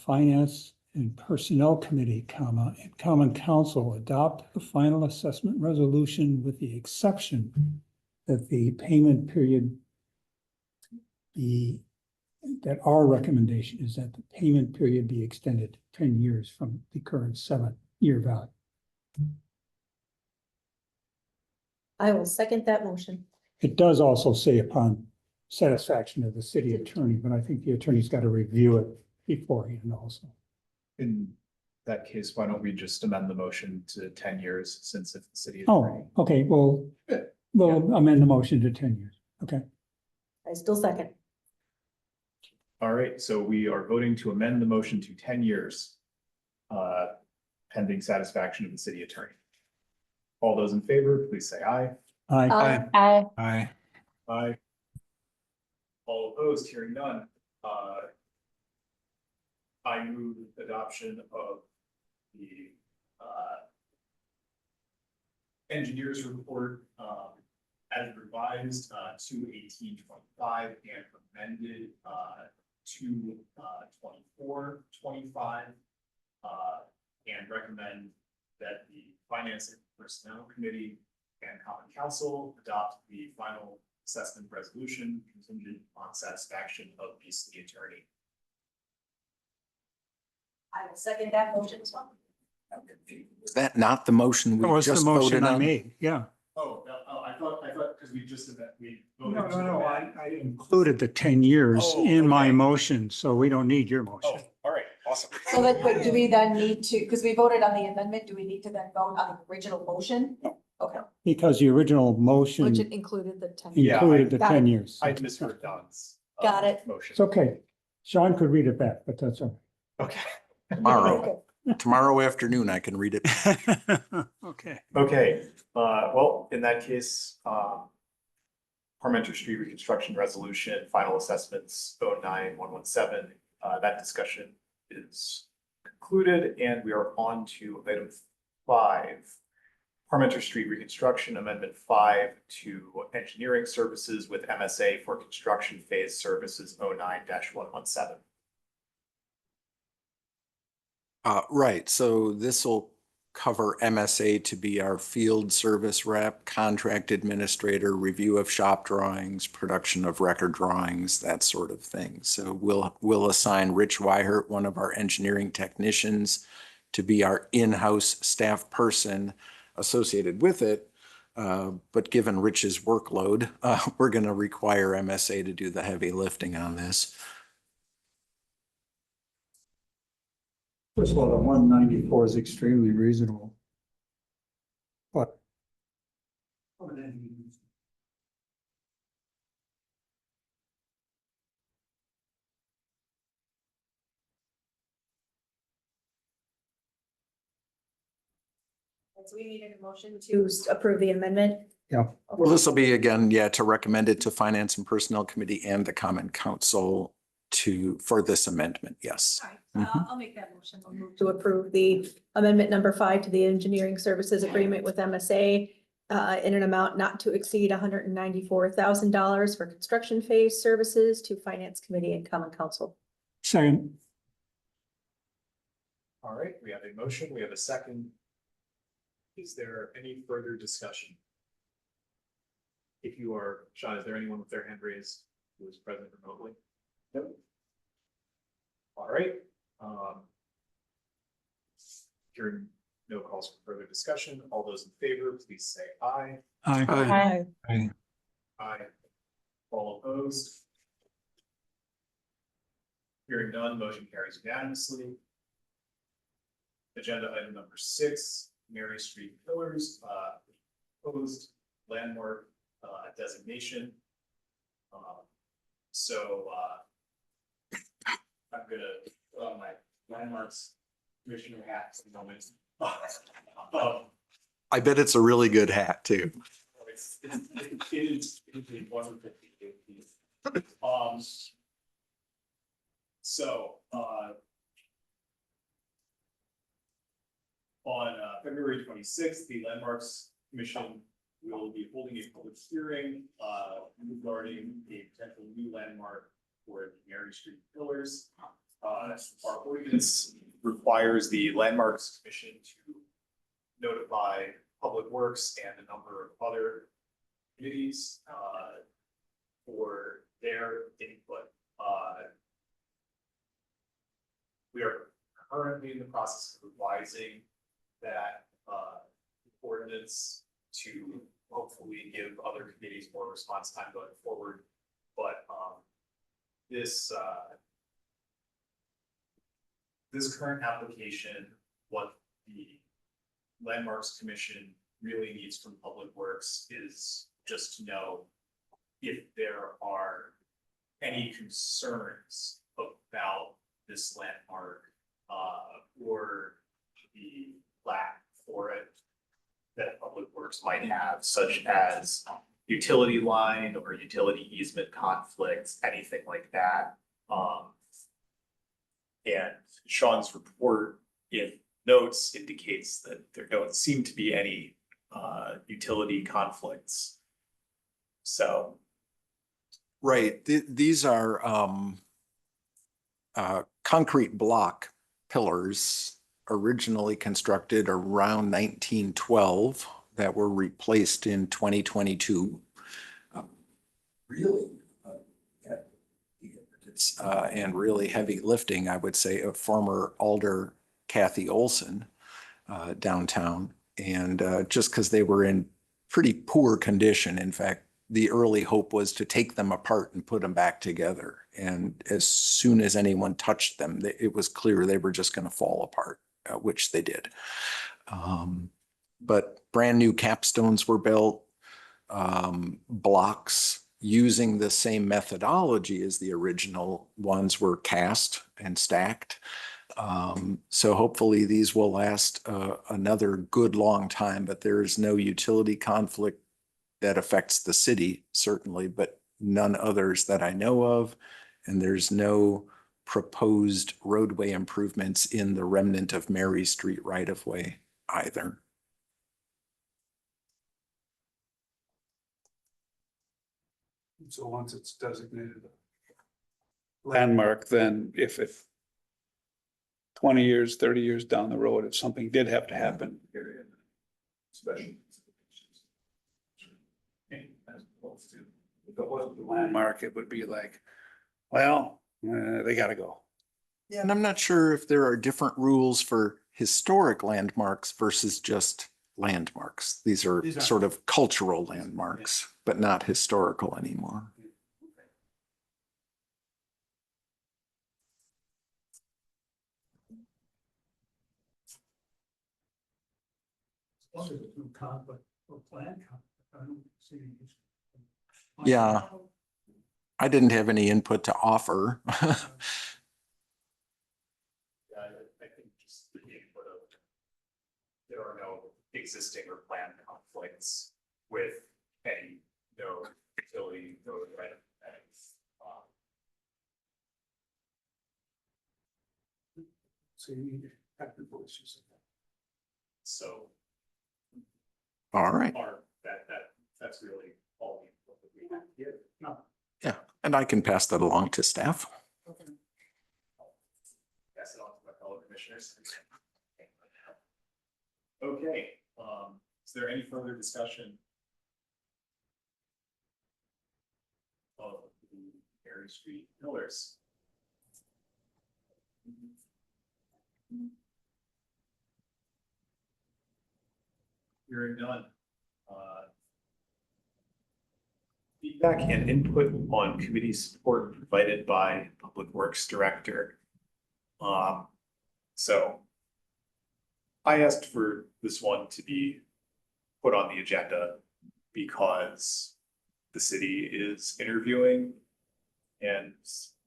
finance and personnel committee, and common council adopt the final assessment resolution with the exception that the payment period that our recommendation is that the payment period be extended to 10 years from the current 7-year value. I will second that motion. It does also say upon satisfaction of the city attorney, but I think the attorney's got to review it beforehand also. In that case, why don't we just amend the motion to 10 years since if the city Oh, attorney. okay, well, we'll amend the motion to 10 years. Okay. I still second. All right, so we are voting to amend the motion to 10 years. Pending satisfaction of the city attorney. All those in favor, please say aye. Aye. I Aye. All opposed, hearing none. I move adoption of the engineer's report as revised to 1825 and amended to 2425 and recommend that the Finance and Personnel Committee and Common Council adopt the final assessment resolution contingent on satisfaction of the city attorney. I will second that motion as well. Is that not the motion That we was the just voted motion I on? made, yeah. I thought, because we just said that we voted. No, to no, no, amend. I included the 10 years Oh, in my okay. motion, so we don't need your motion. Oh, all right, awesome. So that, but do we then need to, because we voted on the amendment, do we need to then vote on the original motion? Okay, because the original motion which it included the 10. Yeah, included the got 10 it. years. I misheard Don's. Got it. Motion. It's okay. Sean could read it back, but that's all Okay. Tomorrow, tomorrow afternoon, I can read it. right. Okay. Okay, well, in that case, Parmenter Street reconstruction resolution, final assessments 09117. That discussion is concluded and we are on to item 5. Parmenter Street reconstruction amendment 5 to engineering services with MSA for construction phase services 09-117. Right, so this will cover MSA to be our field service rep, contract administrator, review of shop drawings, production of record drawings, that sort of thing. So we'll assign Rich Weihert, one of our engineering technicians, to be our in-house staff person associated with it. But given Rich's workload, we're going to require MSA to do the heavy lifting on this. First of all, the 194 is extremely reasonable. But So we needed a motion to approve the amendment. yeah, Well, this will be again, yeah, to recommend it to Finance and Personnel Committee and the Common Council for this amendment, yes. All right, I'll make that motion. I'll move to approve the amendment number 5 to the engineering services agreement with MSA in an amount not to exceed $194,000 for construction phase services to Finance Committee and Common Council. second, All right, we have a motion, we have a second. Is there any further discussion? If you are, Sean, is there anyone with their hand raised who is present remotely? Nope. All right. Hearing no calls for further discussion, all those in favor, please say aye. aye. Aye. All opposed? Hearing none, motion carries unanimously. Agenda item number 6, Mary Street Pillars, proposed landmark designation. So I'm gonna put on my landmarks commissioner hat for the moment. I bet it's a really good hat too. It is a wonderful. So on February 26th, the Landmarks Commission will be holding a public hearing regarding a potential new landmark for the Mary Street Pillars. Our ordinance requires the Landmarks Commission to notify Public Works and a number of other committees for their input. We are currently in the process of revising that ordinance to hopefully give other committees more response time going forward. But this current application, what the Landmarks Commission really needs from Public Works is just to know if there are any concerns about this landmark or the lack for it that Public Works might have, such as utility line or utility easement conflicts, anything like that. And Sean's report in notes indicates that there don't seem to be any utility conflicts. So. Right, these are concrete block pillars originally constructed around 1912 that were replaced in 2022. Really, and really heavy lifting, I would say, of former Alder Kathy Olson downtown. And just because they were in pretty poor condition, in fact, the early hope was to take them apart and put them back together. And as soon as anyone touched them, it was clear they were just going to fall apart, which they did. but brand new capstones were built. Blocks using the same methodology as the original ones were cast and stacked. So hopefully these will last another good long time, but there is no utility conflict that affects the city, certainly, but none others that I know of. And there's no proposed roadway improvements in the remnant of Mary Street right of way either. So once it's designated a landmark, then if it 20 years, 30 years down the road, if something did have to happen, period, special. As opposed to, if it wasn't the landmark, it would be like, well, they gotta go. Yeah, and I'm not sure if there are different rules for historic landmarks versus just landmarks. These are These are- sort of cultural landmarks, but not historical anymore. Yeah. I didn't have any input to offer. Yeah, I think just the input of there are no existing or planned conflicts with any, no utility, no right of way. So you need technical issues. So All right. that's really all we have here. No. Yeah, and I can pass that along to staff. Pass it on to my fellow commissioners. Okay, is there any further discussion of the Mary Street pillars? Hearing none. Feedback and input on committee support provided by Public Works Director. So I asked for this one to be put on the agenda because the city is interviewing and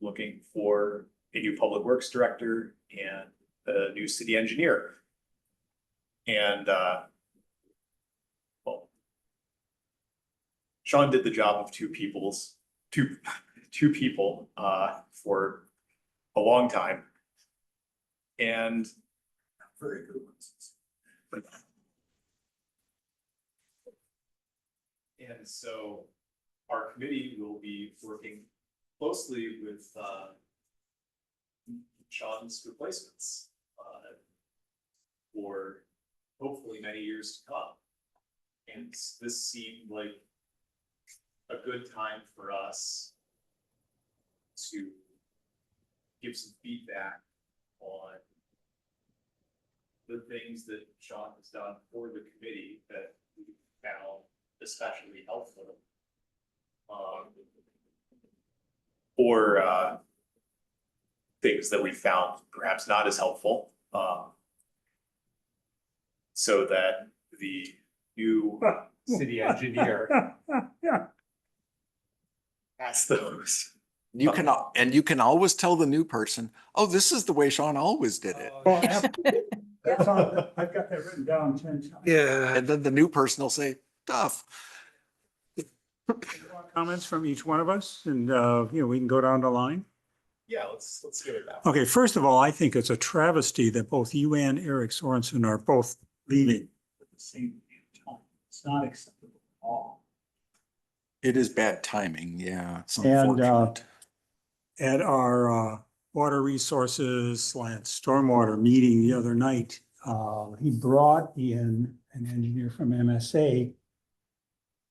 looking for a new Public Works Director and a new city engineer. And well, Sean did the job of two people for a long time. And Very good ones. And so our committee will be working closely with Sean's replacements for hopefully many years to come. And this seemed like a good time for us to give some feedback on the things that Sean has done for the committee that we found especially helpful. Or things that we found perhaps not as helpful. So that the new city engineer has those. You can, and you can always tell the new person, oh, this is the way Sean always did it. Well, that's all, I've got that written down 10 times. Yeah. And then the new person will say, tough. Comments from each one of us and, we can go down the line. Yeah, let's give it that. Okay, first of all, I think it's a travesty that both you and Eric Sorensen are both leaving at the same time. It's not acceptable at all. It is bad timing. Yeah. It's And, unfortunate. At our water resources / stormwater meeting the other night, he brought in an engineer from MSA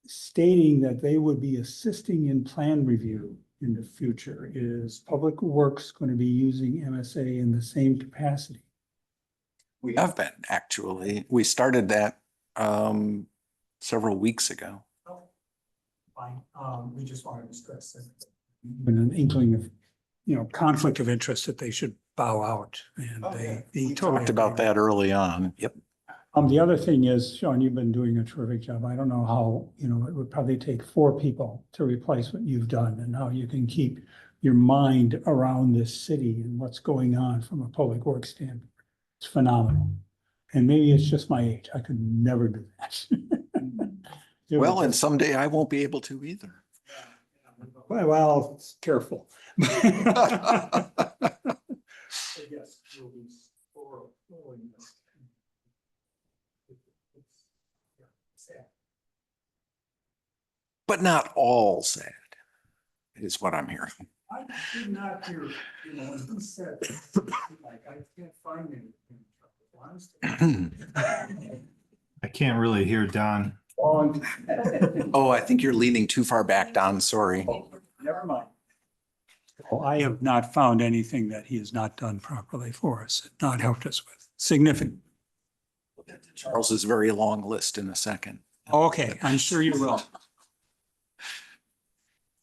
stating that they would be assisting in plan review in the future. Is Public Works going to be using MSA in the same capacity? We have been, actually. We started that several weeks ago. Fine. We just wanted to stress that. An inkling of, conflict of interest that they should bow out. And they We totally talked about agree. that early on. Yep. The other thing is, Sean, you've been doing a terrific job. I don't know how, it would probably take 4 people to replace what you've done and how you can keep your mind around this city and what's going on from a public works standpoint. It's phenomenal. And maybe it's just my age. I could never do that. It Well, would and just- someday I won't be able to either. Well, careful. Yes, will be following this. But not all sad, is what I'm hearing. I did not hear, when he said, like, I can't find anything. I can't really hear Don. Oh, I think you're leaning too far back, Don. Sorry. Never mind. Well, I have not found anything that he has not done properly for us, not helped us with. Significant. Charles's very long list in a second. Okay, I'm sure you will.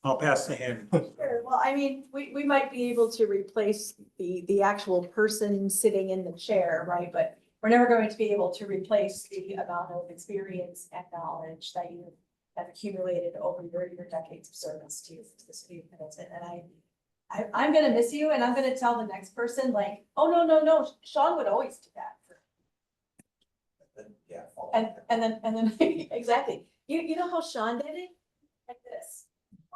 I'll pass the hand. Sure, well, I mean, we might be able to replace the actual person sitting in the chair, right? But we're never going to be able to replace the amount of experience and knowledge that you have accumulated over your decades of service to the city of Middleton. And I'm gonna miss you, and I'm gonna tell the next person like, oh, no, Sean would always do that. Yeah. And then, exactly, you know how Sean did it? Like this.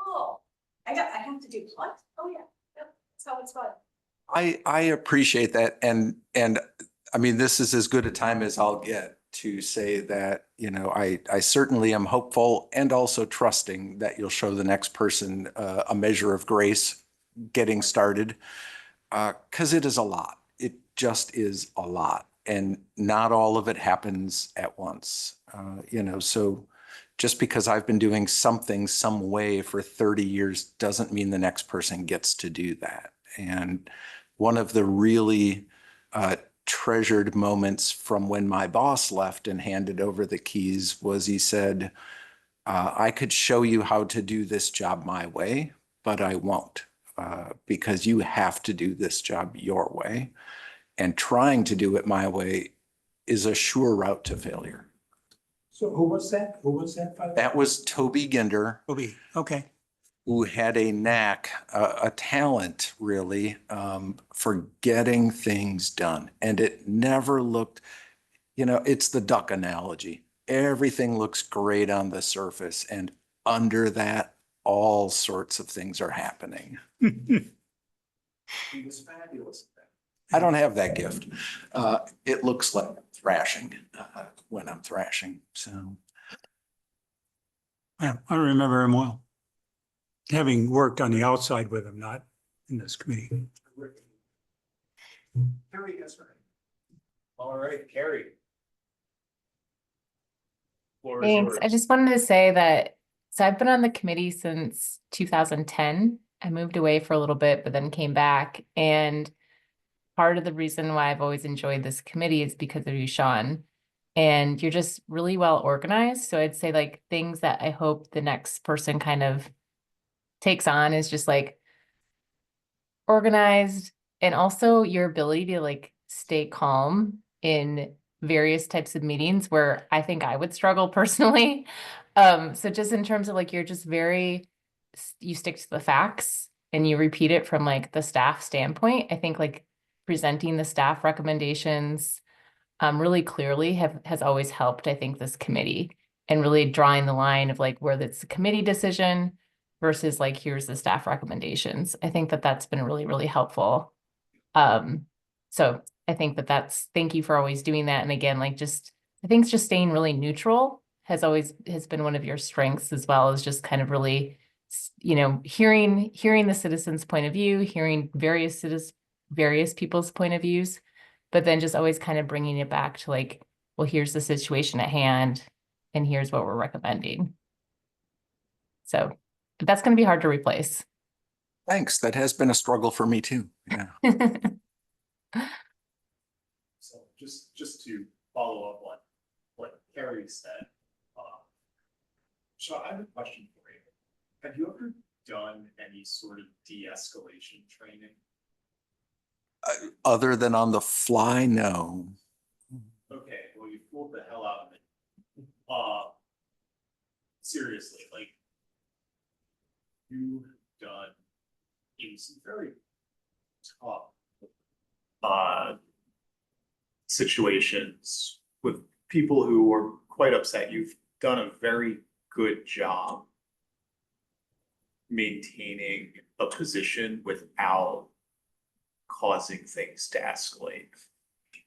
Oh, I have to do what? Oh, yeah, that's how it's fun. I appreciate that. And I mean, this is as good a time as I'll get to say that, I certainly am hopeful and also trusting that you'll show the next person a measure of grace getting started. Because it is a lot. It just is a lot. And not all of it happens at once. So just because I've been doing something some way for 30 years doesn't mean the next person gets to do that. And one of the really treasured moments from when my boss left and handed over the keys was he said, I could show you how to do this job my way, but I won't because you have to do this job your way. And trying to do it my way is a sure route to failure. So who was that? Who was that? By the way? That was Toby Ginder, Okay. who had a knack, a talent really, for getting things done. And it never looked, it's the duck analogy. Everything looks great on the surface, and under that, all sorts of things are happening. He was fabulous. I don't have that gift. It looks like thrashing when I'm thrashing. So Yeah, I remember him well. Having worked on the outside with him, not in this committee. Carrie, yes, right. All right, Carrie. Floor is Thanks. yours. I just wanted to say that, so I've been on the committee since 2010. I moved away for a little bit, but then came back. And part of the reason why I've always enjoyed this committee is because of you, Sean. And you're just really well organized. So I'd say like things that I hope the next person kind of takes on is just like organized, and also your ability to like stay calm in various types of meetings where I think I would struggle personally. So just in terms of like, you're just you stick to the facts and you repeat it from like the staff standpoint. I think like presenting the staff recommendations really clearly has always helped, I think, this committee, and really drawing the line of like where that's a committee decision versus like, here's the staff recommendations. I think that that's been really, really helpful. So I think thank you for always doing that. And again, like I think just staying really neutral has been one of your strengths, as well as just kind of really, hearing the citizens' point of view, hearing various people's point of views, but then just always kind of bringing it back to like, well, here's the situation at hand and here's what we're recommending. So, but that's going to be hard to replace. thanks. That has been a struggle for me too. Yeah. So just to follow up on what Carrie said. So I have a question for you. Have you ever done any sort of de-escalation training? Other than on the fly, no. Okay, well, you fooled seriously, like you've done in some very tough situations with people who were quite upset. You've done a very good job maintaining a position without causing things to escalate.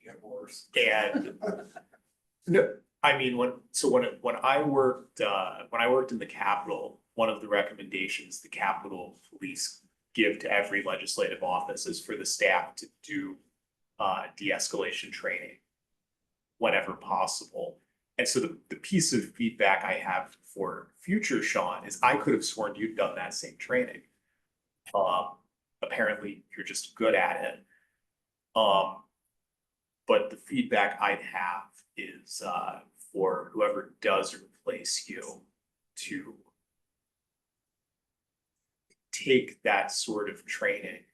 Get worse. And no, I mean, when I worked in the Capitol, one of the recommendations the Capitol Police give to every legislative office is for the staff to do de-escalation training whenever possible. And so the piece of feedback I have for future Sean is I could have sworn you'd done that same training. Apparently you're just good at it. But the feedback I'd have is for whoever does replace you to take that sort of training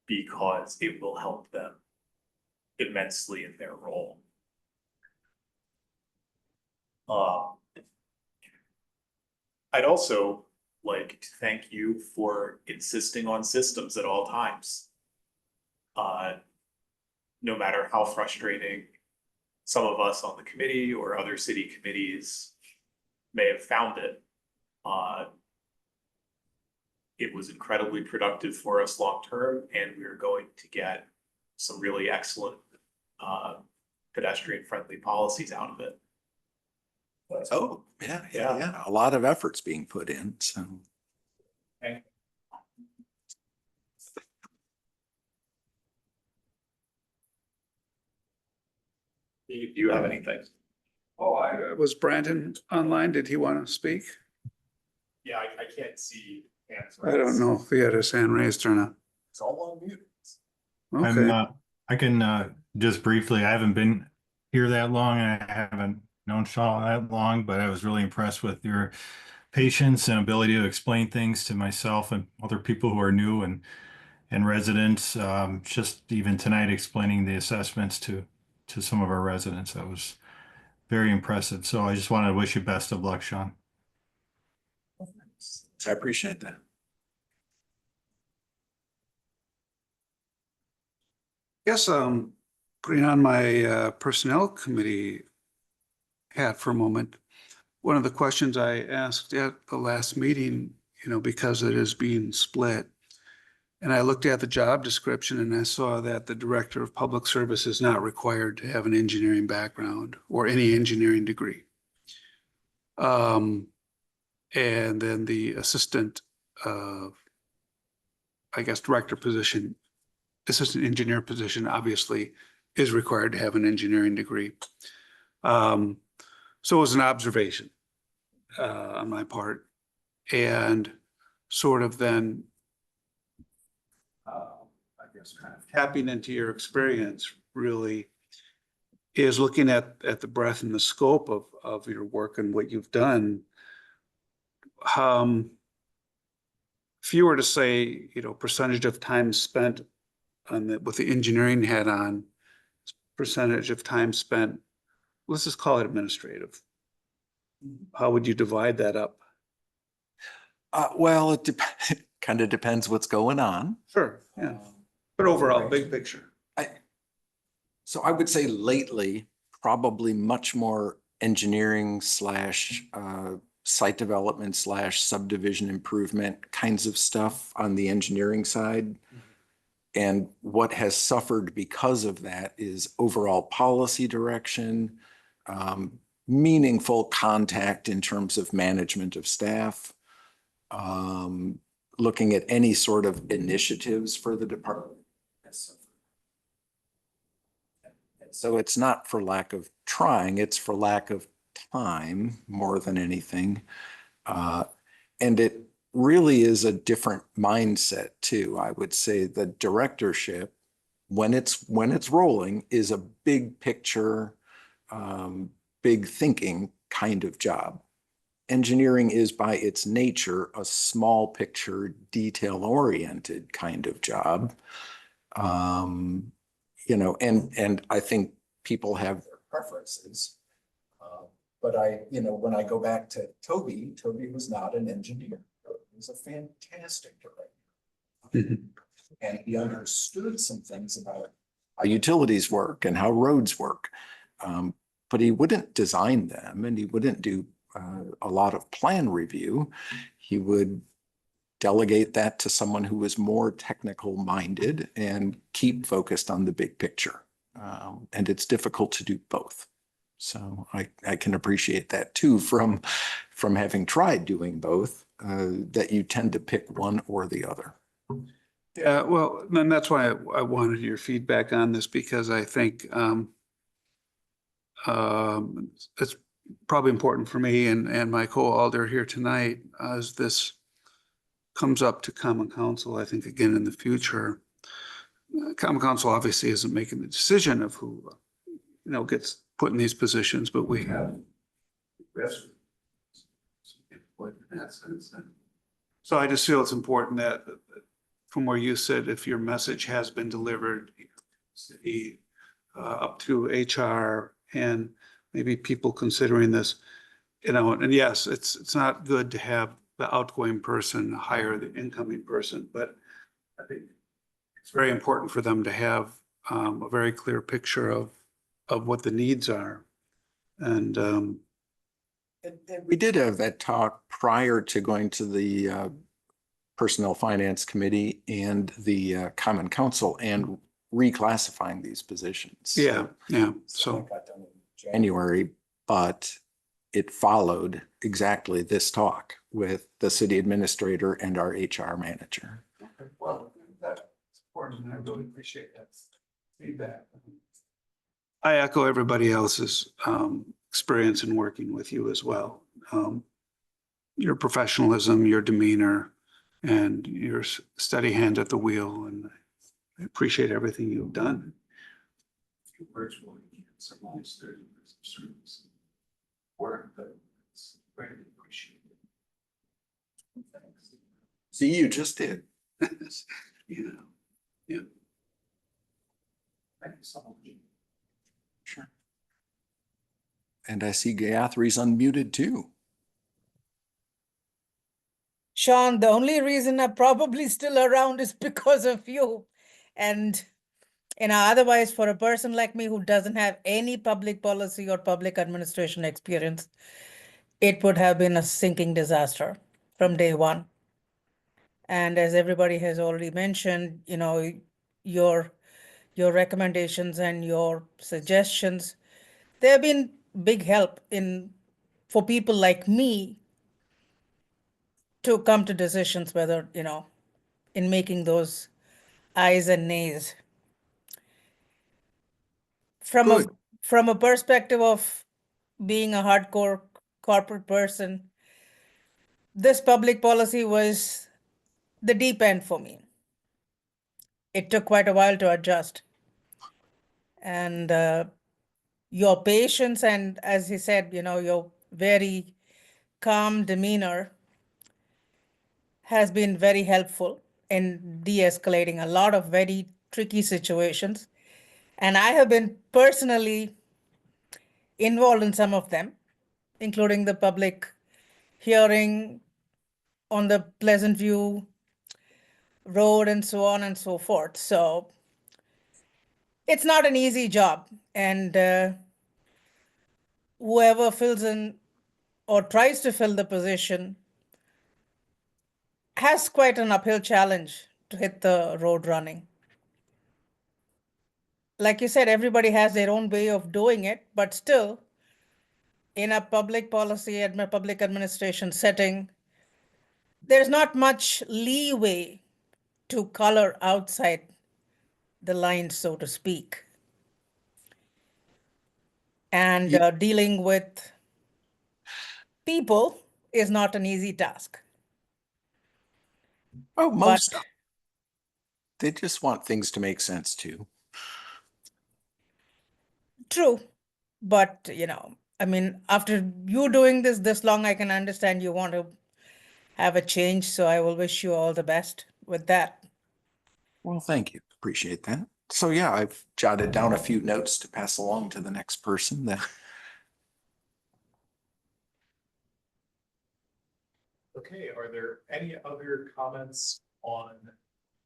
because it will help them immensely in their role. I'd also like to thank you for insisting on systems at all times. No matter how frustrating some of us on the committee or other city committees may have found it, it was incredibly productive for us long-term, and we're going to get some really excellent pedestrian-friendly policies out of it. Oh, yeah. A lot of effort's being put in, so. Okay. Do you have anything? Oh, was Brandon online? Did he want to speak? Yeah, I can't see hands I don't raised. know if he had his hand raised or not. It's all on mute. Okay. I can just briefly, I haven't been here that long and I haven't known Shaw that long, but I was really impressed with your patience and ability to explain things to myself and other people who are new and residents. Just even tonight explaining the assessments to some of our residents. That was very impressive. So I just wanted to wish you best of luck, Sean. I appreciate that. Yes, putting on my personnel committee hat for a moment. One of the questions I asked at the last meeting, because it is being split, and I looked at the job description and I saw that the director of public service is not required to have an engineering background or any engineering degree. And then the assistant, director position, assistant engineer position, obviously is required to have an engineering degree. So it was an observation on my part, and sort of then, kind of tapping into your experience really is looking at the breadth and the scope of your work and what you've done. If you were to say, percentage of time spent with the engineering hat on, percentage of time spent, let's just call it administrative. How would you divide that up? Well, it kind of depends what's going on. Sure, yeah. But overall, big picture. So I would say lately, probably much more engineering / site development / subdivision improvement kinds of stuff on the engineering side. And what has suffered because of that is overall policy direction, meaningful contact in terms of management of staff, looking at any sort of initiatives for the department. So it's not for lack of trying, it's for lack of time more than anything. And it really is a different mindset too. I would say the directorship, when it's rolling, is a big picture, big thinking kind of job. Engineering is by its nature a small picture, detail oriented kind of job. And I think people have their preferences. But when I go back to Toby was not an engineer. He was a fantastic director. And he understood some things about how utilities work and how roads work. But he wouldn't design them, and he wouldn't do a lot of plan review. He would delegate that to someone who was more technical minded and keep focused on the big picture. And it's difficult to do both. So I can appreciate that too from having tried doing both, that you tend to pick one or the other. Yeah, well, then that's why I wanted your feedback on this, because I think it's probably important for me and my co-alder here tonight as this comes up to Common Council, I think again in the future. Common Council obviously isn't making the decision of who, gets put in these positions, but we have some input in that sense. So I just feel it's important that from where you said, if your message has been delivered, up to HR and maybe people considering this, and yes, it's not good to have the outgoing person hire the incoming person, but I think it's very important for them to have a very clear picture of what the needs are. And we did have that talk prior to going to the Personnel Finance Committee and the Common Council and reclassifying these positions. yeah. So got done in January, but it followed exactly this talk with the city administrator and our HR manager. Okay, well, that's important, and I really appreciate that feedback. I echo everybody else's experience in working with you as well. Your professionalism, your demeanor, and your steady hand at the wheel, and I appreciate everything you've done. Virtually, somebody's 30 years of service work, but it's greatly appreciated. Thanks. See, you just did. Yeah. Thank you so much. Sure. And I see Gayathri's unmuted too. Sean, the only reason I'm probably still around is because of you. And, otherwise for a person like me who doesn't have any public policy or public administration experience, it would have been a sinking disaster from day one. And as everybody has already mentioned, your recommendations and your suggestions, they have been big help for people like me to come to decisions whether, in making those ayes and nays. From Good. a perspective of being a hardcore corporate person, this public policy was the deep end for me. It took quite a while to adjust. And your patience and, as he said, your very calm demeanor has been very helpful in de-escalating a lot of very tricky situations. And I have been personally involved in some of them, including the public hearing on the Pleasant View Road and so on and so forth. So it's not an easy job. And whoever fills in or tries to fill the position has quite an uphill challenge to hit the road running. Like you said, everybody has their own way of doing it, but still, in a public policy and public administration setting, there's not much leeway to color outside the lines, so to speak. And dealing with people is not an easy task. Oh, most of them. They just want things to make sense too. True. But, after you doing this long, I can understand you want to have a change. So I will wish you all the best with that. Well, thank you. Appreciate that. So yeah, I've jotted down a few notes to pass along to the next person that Okay, are there any other comments on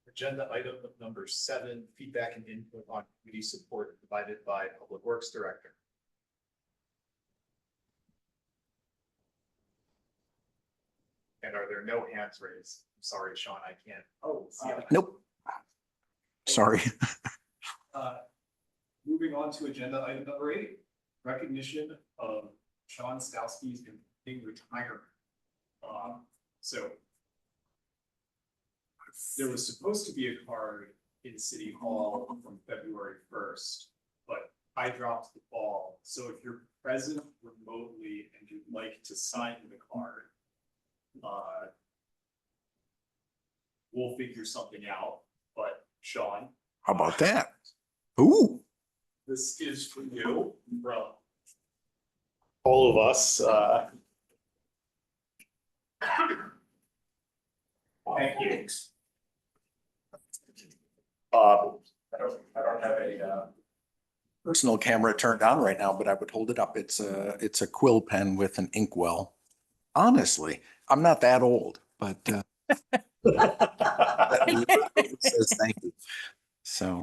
agenda item number 7, feedback and input on community support provided by Public Works Director? And are there no hands raised? I'm sorry, Sean, I can't. Oh, Nope. Sorry. Moving on to agenda item number 8, recognition of Sean Stowski's impending retirement. So there was supposed to be a card in City Hall from February 1st, but I dropped the ball. So if you're present remotely and you'd like to sign the card, we'll figure something out. But Sean, How about that? Ooh. this is for you from all of us. Thank you. I don't have a, Personal camera turned on right now, but I would hold it up. It's a quill pen with an inkwell. Honestly, I'm not that old, but it says thank you. So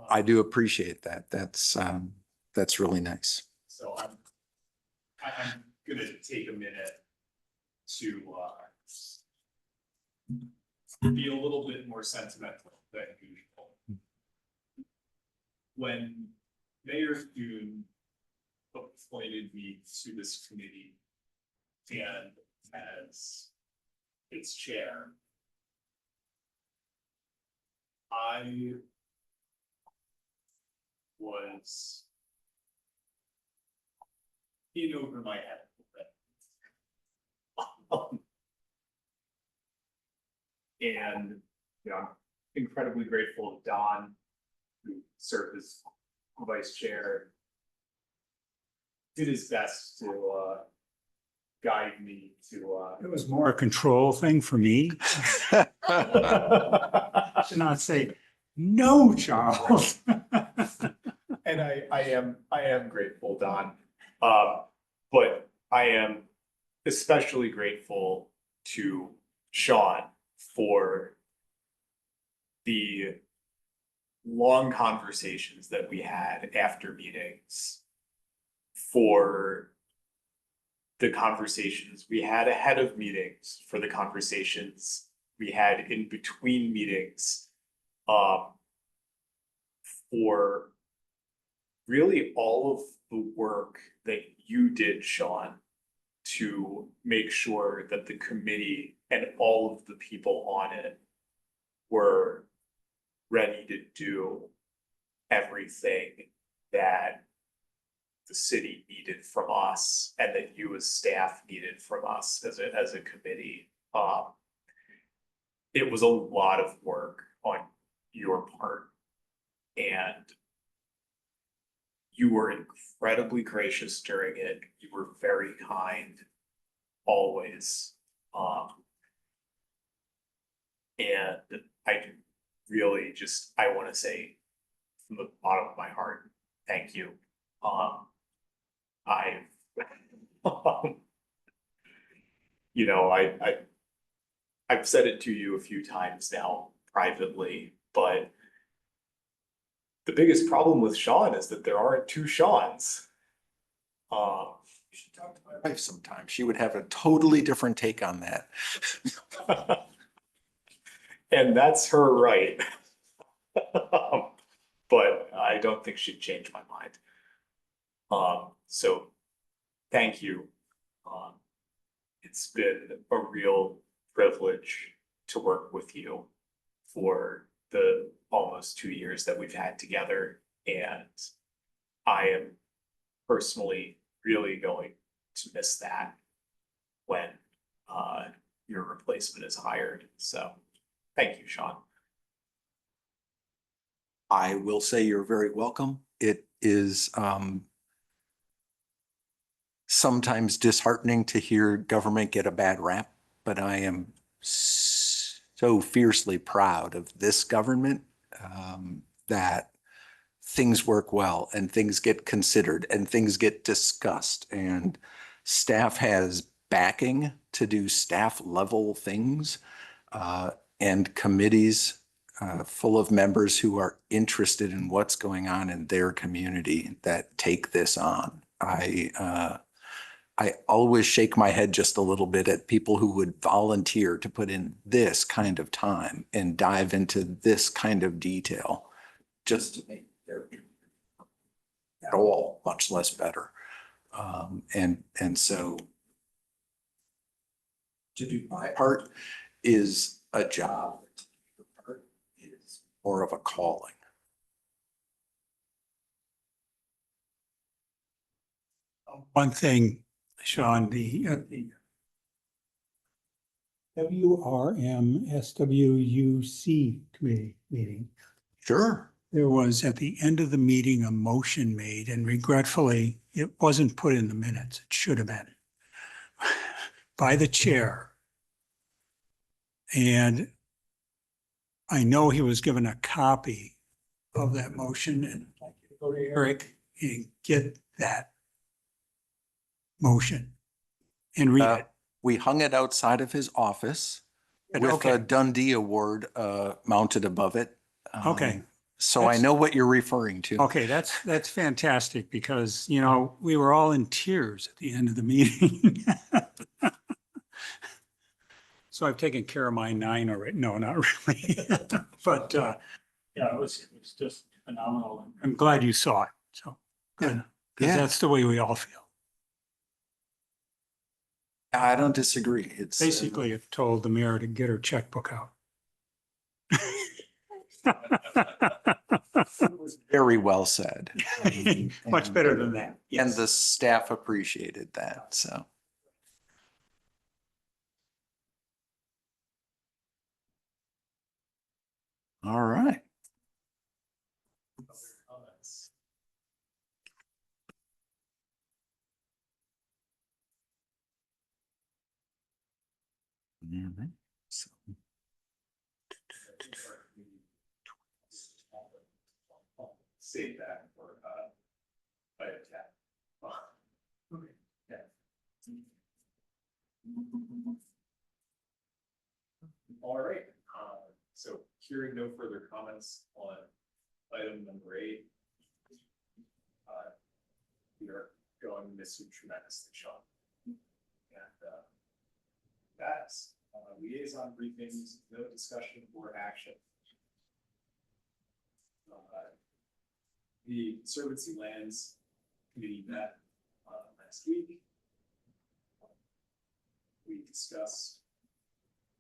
I do appreciate that. That's really nice. So I'm gonna take a minute to be a little bit more sentimental than usual. When Mayor Thune appointed me to this committee and as its chair, I was in over my head a little bit. And you know, I'm incredibly grateful to Don, who served as vice chair, did his best to guide me to It was more a control thing for me. To not say, no, Charles. and I am grateful, Don. But I am especially grateful to Sean for the long conversations that we had after meetings, for the conversations we had ahead of meetings, for the conversations we had in between meetings, for really all of the work that you did, Sean, to make sure that the committee and all of the people on it were ready to do everything that the city needed from us and that you as staff needed from us as a committee. It was a lot of work on your part, and you were incredibly gracious during it. You were very kind, always. And I really just, I want to say from the bottom of my heart, thank you. You know, I've said it to you a few times now privately, but the biggest problem with Sean is that there aren't two Seans. You should talk to my wife sometime. She would have a totally different take on that. And that's her right. But I don't think she'd change my mind. So thank you. It's been a real privilege to work with you for the almost 2 years that we've had together. And I am personally really going to miss that when your replacement is hired. So thank you, Sean. I will say you're very welcome. It is sometimes disheartening to hear government get a bad rap, but I am so fiercely proud of this government that things work well and things get considered and things get discussed and staff has backing to do staff level things and committees full of members who are interested in what's going on in their community that take this on. I always shake my head just a little bit at people who would volunteer to put in this kind of time and dive into this kind of detail just to make their at all much less better. And so to do my part is a job. To do your part is more of a calling. One thing, Sean, the WRM SWUC committee meeting, Sure. there was at the end of the meeting a motion made, and regretfully, it wasn't put in the minutes. It should have been by the chair. And I know he was given a copy of that motion, and I'd like you to go to Eric and get that motion and read it. We hung it outside of his office with Okay. a Dundee Award mounted above it. Okay. So I know what you're referring to. Okay, that's fantastic because, you know, we were all in tears at the end of the meeting. So I've taken care of my 9 already. No, not really. But yeah, it was just phenomenal. I'm glad you saw it. So good. Because Yeah. that's the way we all feel. I don't disagree. It's Basically, it told the mayor to get her checkbook out. it was very well said. Much better than that. And Yes. the staff appreciated that. So. All right. So, Save that for, by a tap. Okay. Yeah. All right, so hearing no further comments on item number 8. We are going to miss you tremendously, Sean. And that's liaison briefings, no discussion or action. The Conservancy Lands Committee met last week. We discussed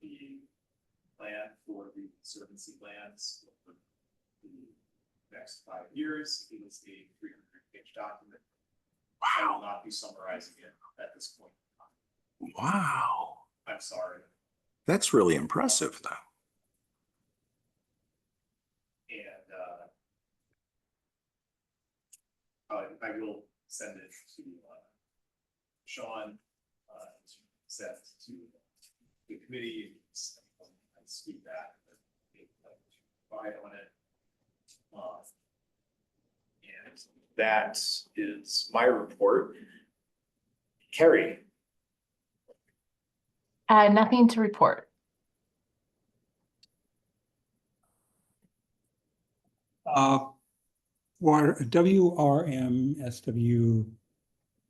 the plan for the Conservancy lands for the next 5 years. It was a 300-page document. I will not be summarizing it at this point. wow. I'm sorry. That's really impressive, though. And I will send it to Sean, sent to the committee, and speak back, provide on it. And that is my report. Carrie. Nothing to report. WRM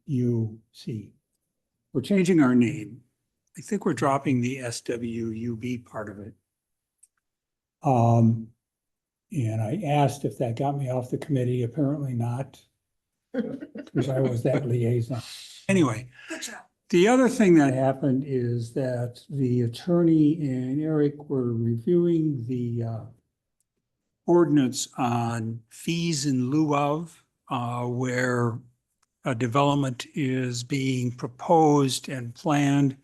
SWUC. We're changing our name. I think we're dropping the SWUB part of it. And I asked if that got me off the committee. Apparently not. Because I was that liaison. Anyway, the other thing that happened is that the attorney and Eric were reviewing the ordinance on fees in lieu of, where a development is being proposed and planned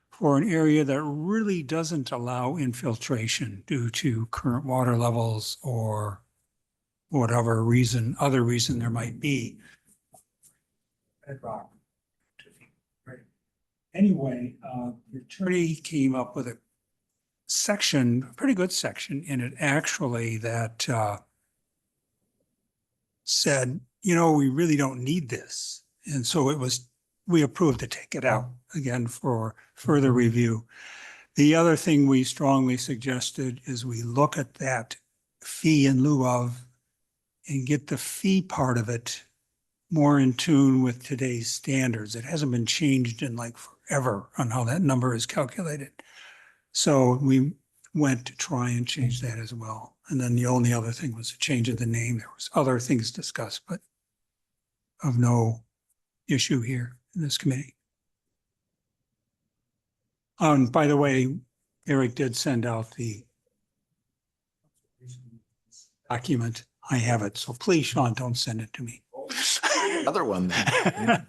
for an area that really doesn't allow infiltration due to current water levels or whatever reason, other reason there might be. Bedrock. Right. Anyway, the attorney came up with a section, a pretty good section in it actually, that said, you know, we really don't need this. And so it was we approved to take it out again for further review. The other thing we strongly suggested is we look at that fee in lieu of and get the fee part of it more in tune with today's standards. It hasn't been changed in like forever on how that number is calculated. So we went to try and change that as well. And then the only other thing was a change of the name. There was other things discussed, but of no issue here in this committee. By the way, Eric did send out the document. I have it. So please, Sean, don't send it to me. Another one then.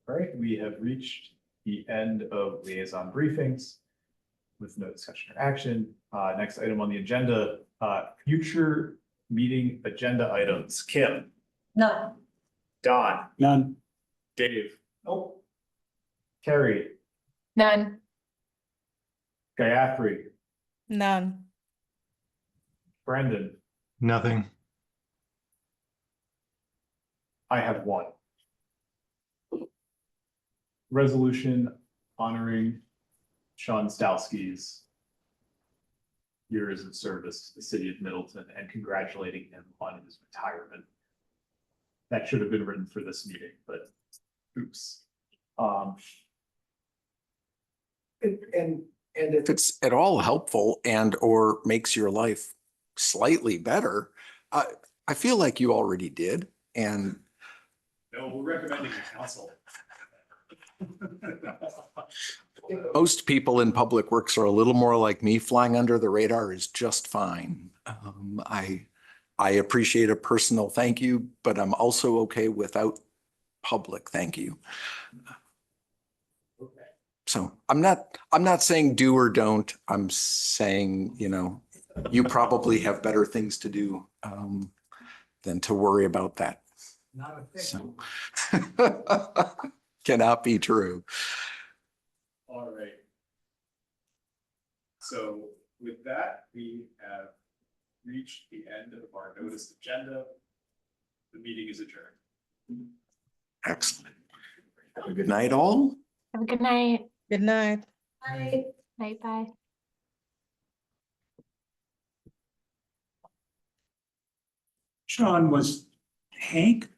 All right, we have reached the end of liaison briefings with no discussion or action. Next item on the agenda, future meeting agenda items. Kim, None. Don, None. Dave. Nope. Carrie, None. Gayatri, None. Brandon. Nothing. I have one. Resolution honoring Sean Stalsky's years of service to the city of Middleton and congratulating him on his retirement. That should have been written for this meeting, but oops. And if it's at all helpful and or makes your life slightly better, I feel like you already did. And No, we're recommending the council. most people in public works are a little more like me. Flying under the radar is just fine. I appreciate a personal thank you, but I'm also okay without public thank you. So I'm not saying do or don't. I'm saying, you know, you probably have better things to do than to worry about that. Not a thing. So cannot be true. All right. So with that, we have reached the end of our noticed agenda. The meeting is adjourned. Excellent. Have a good night, all. Have a good night. Good night. I Bye bye. Sean, was Hank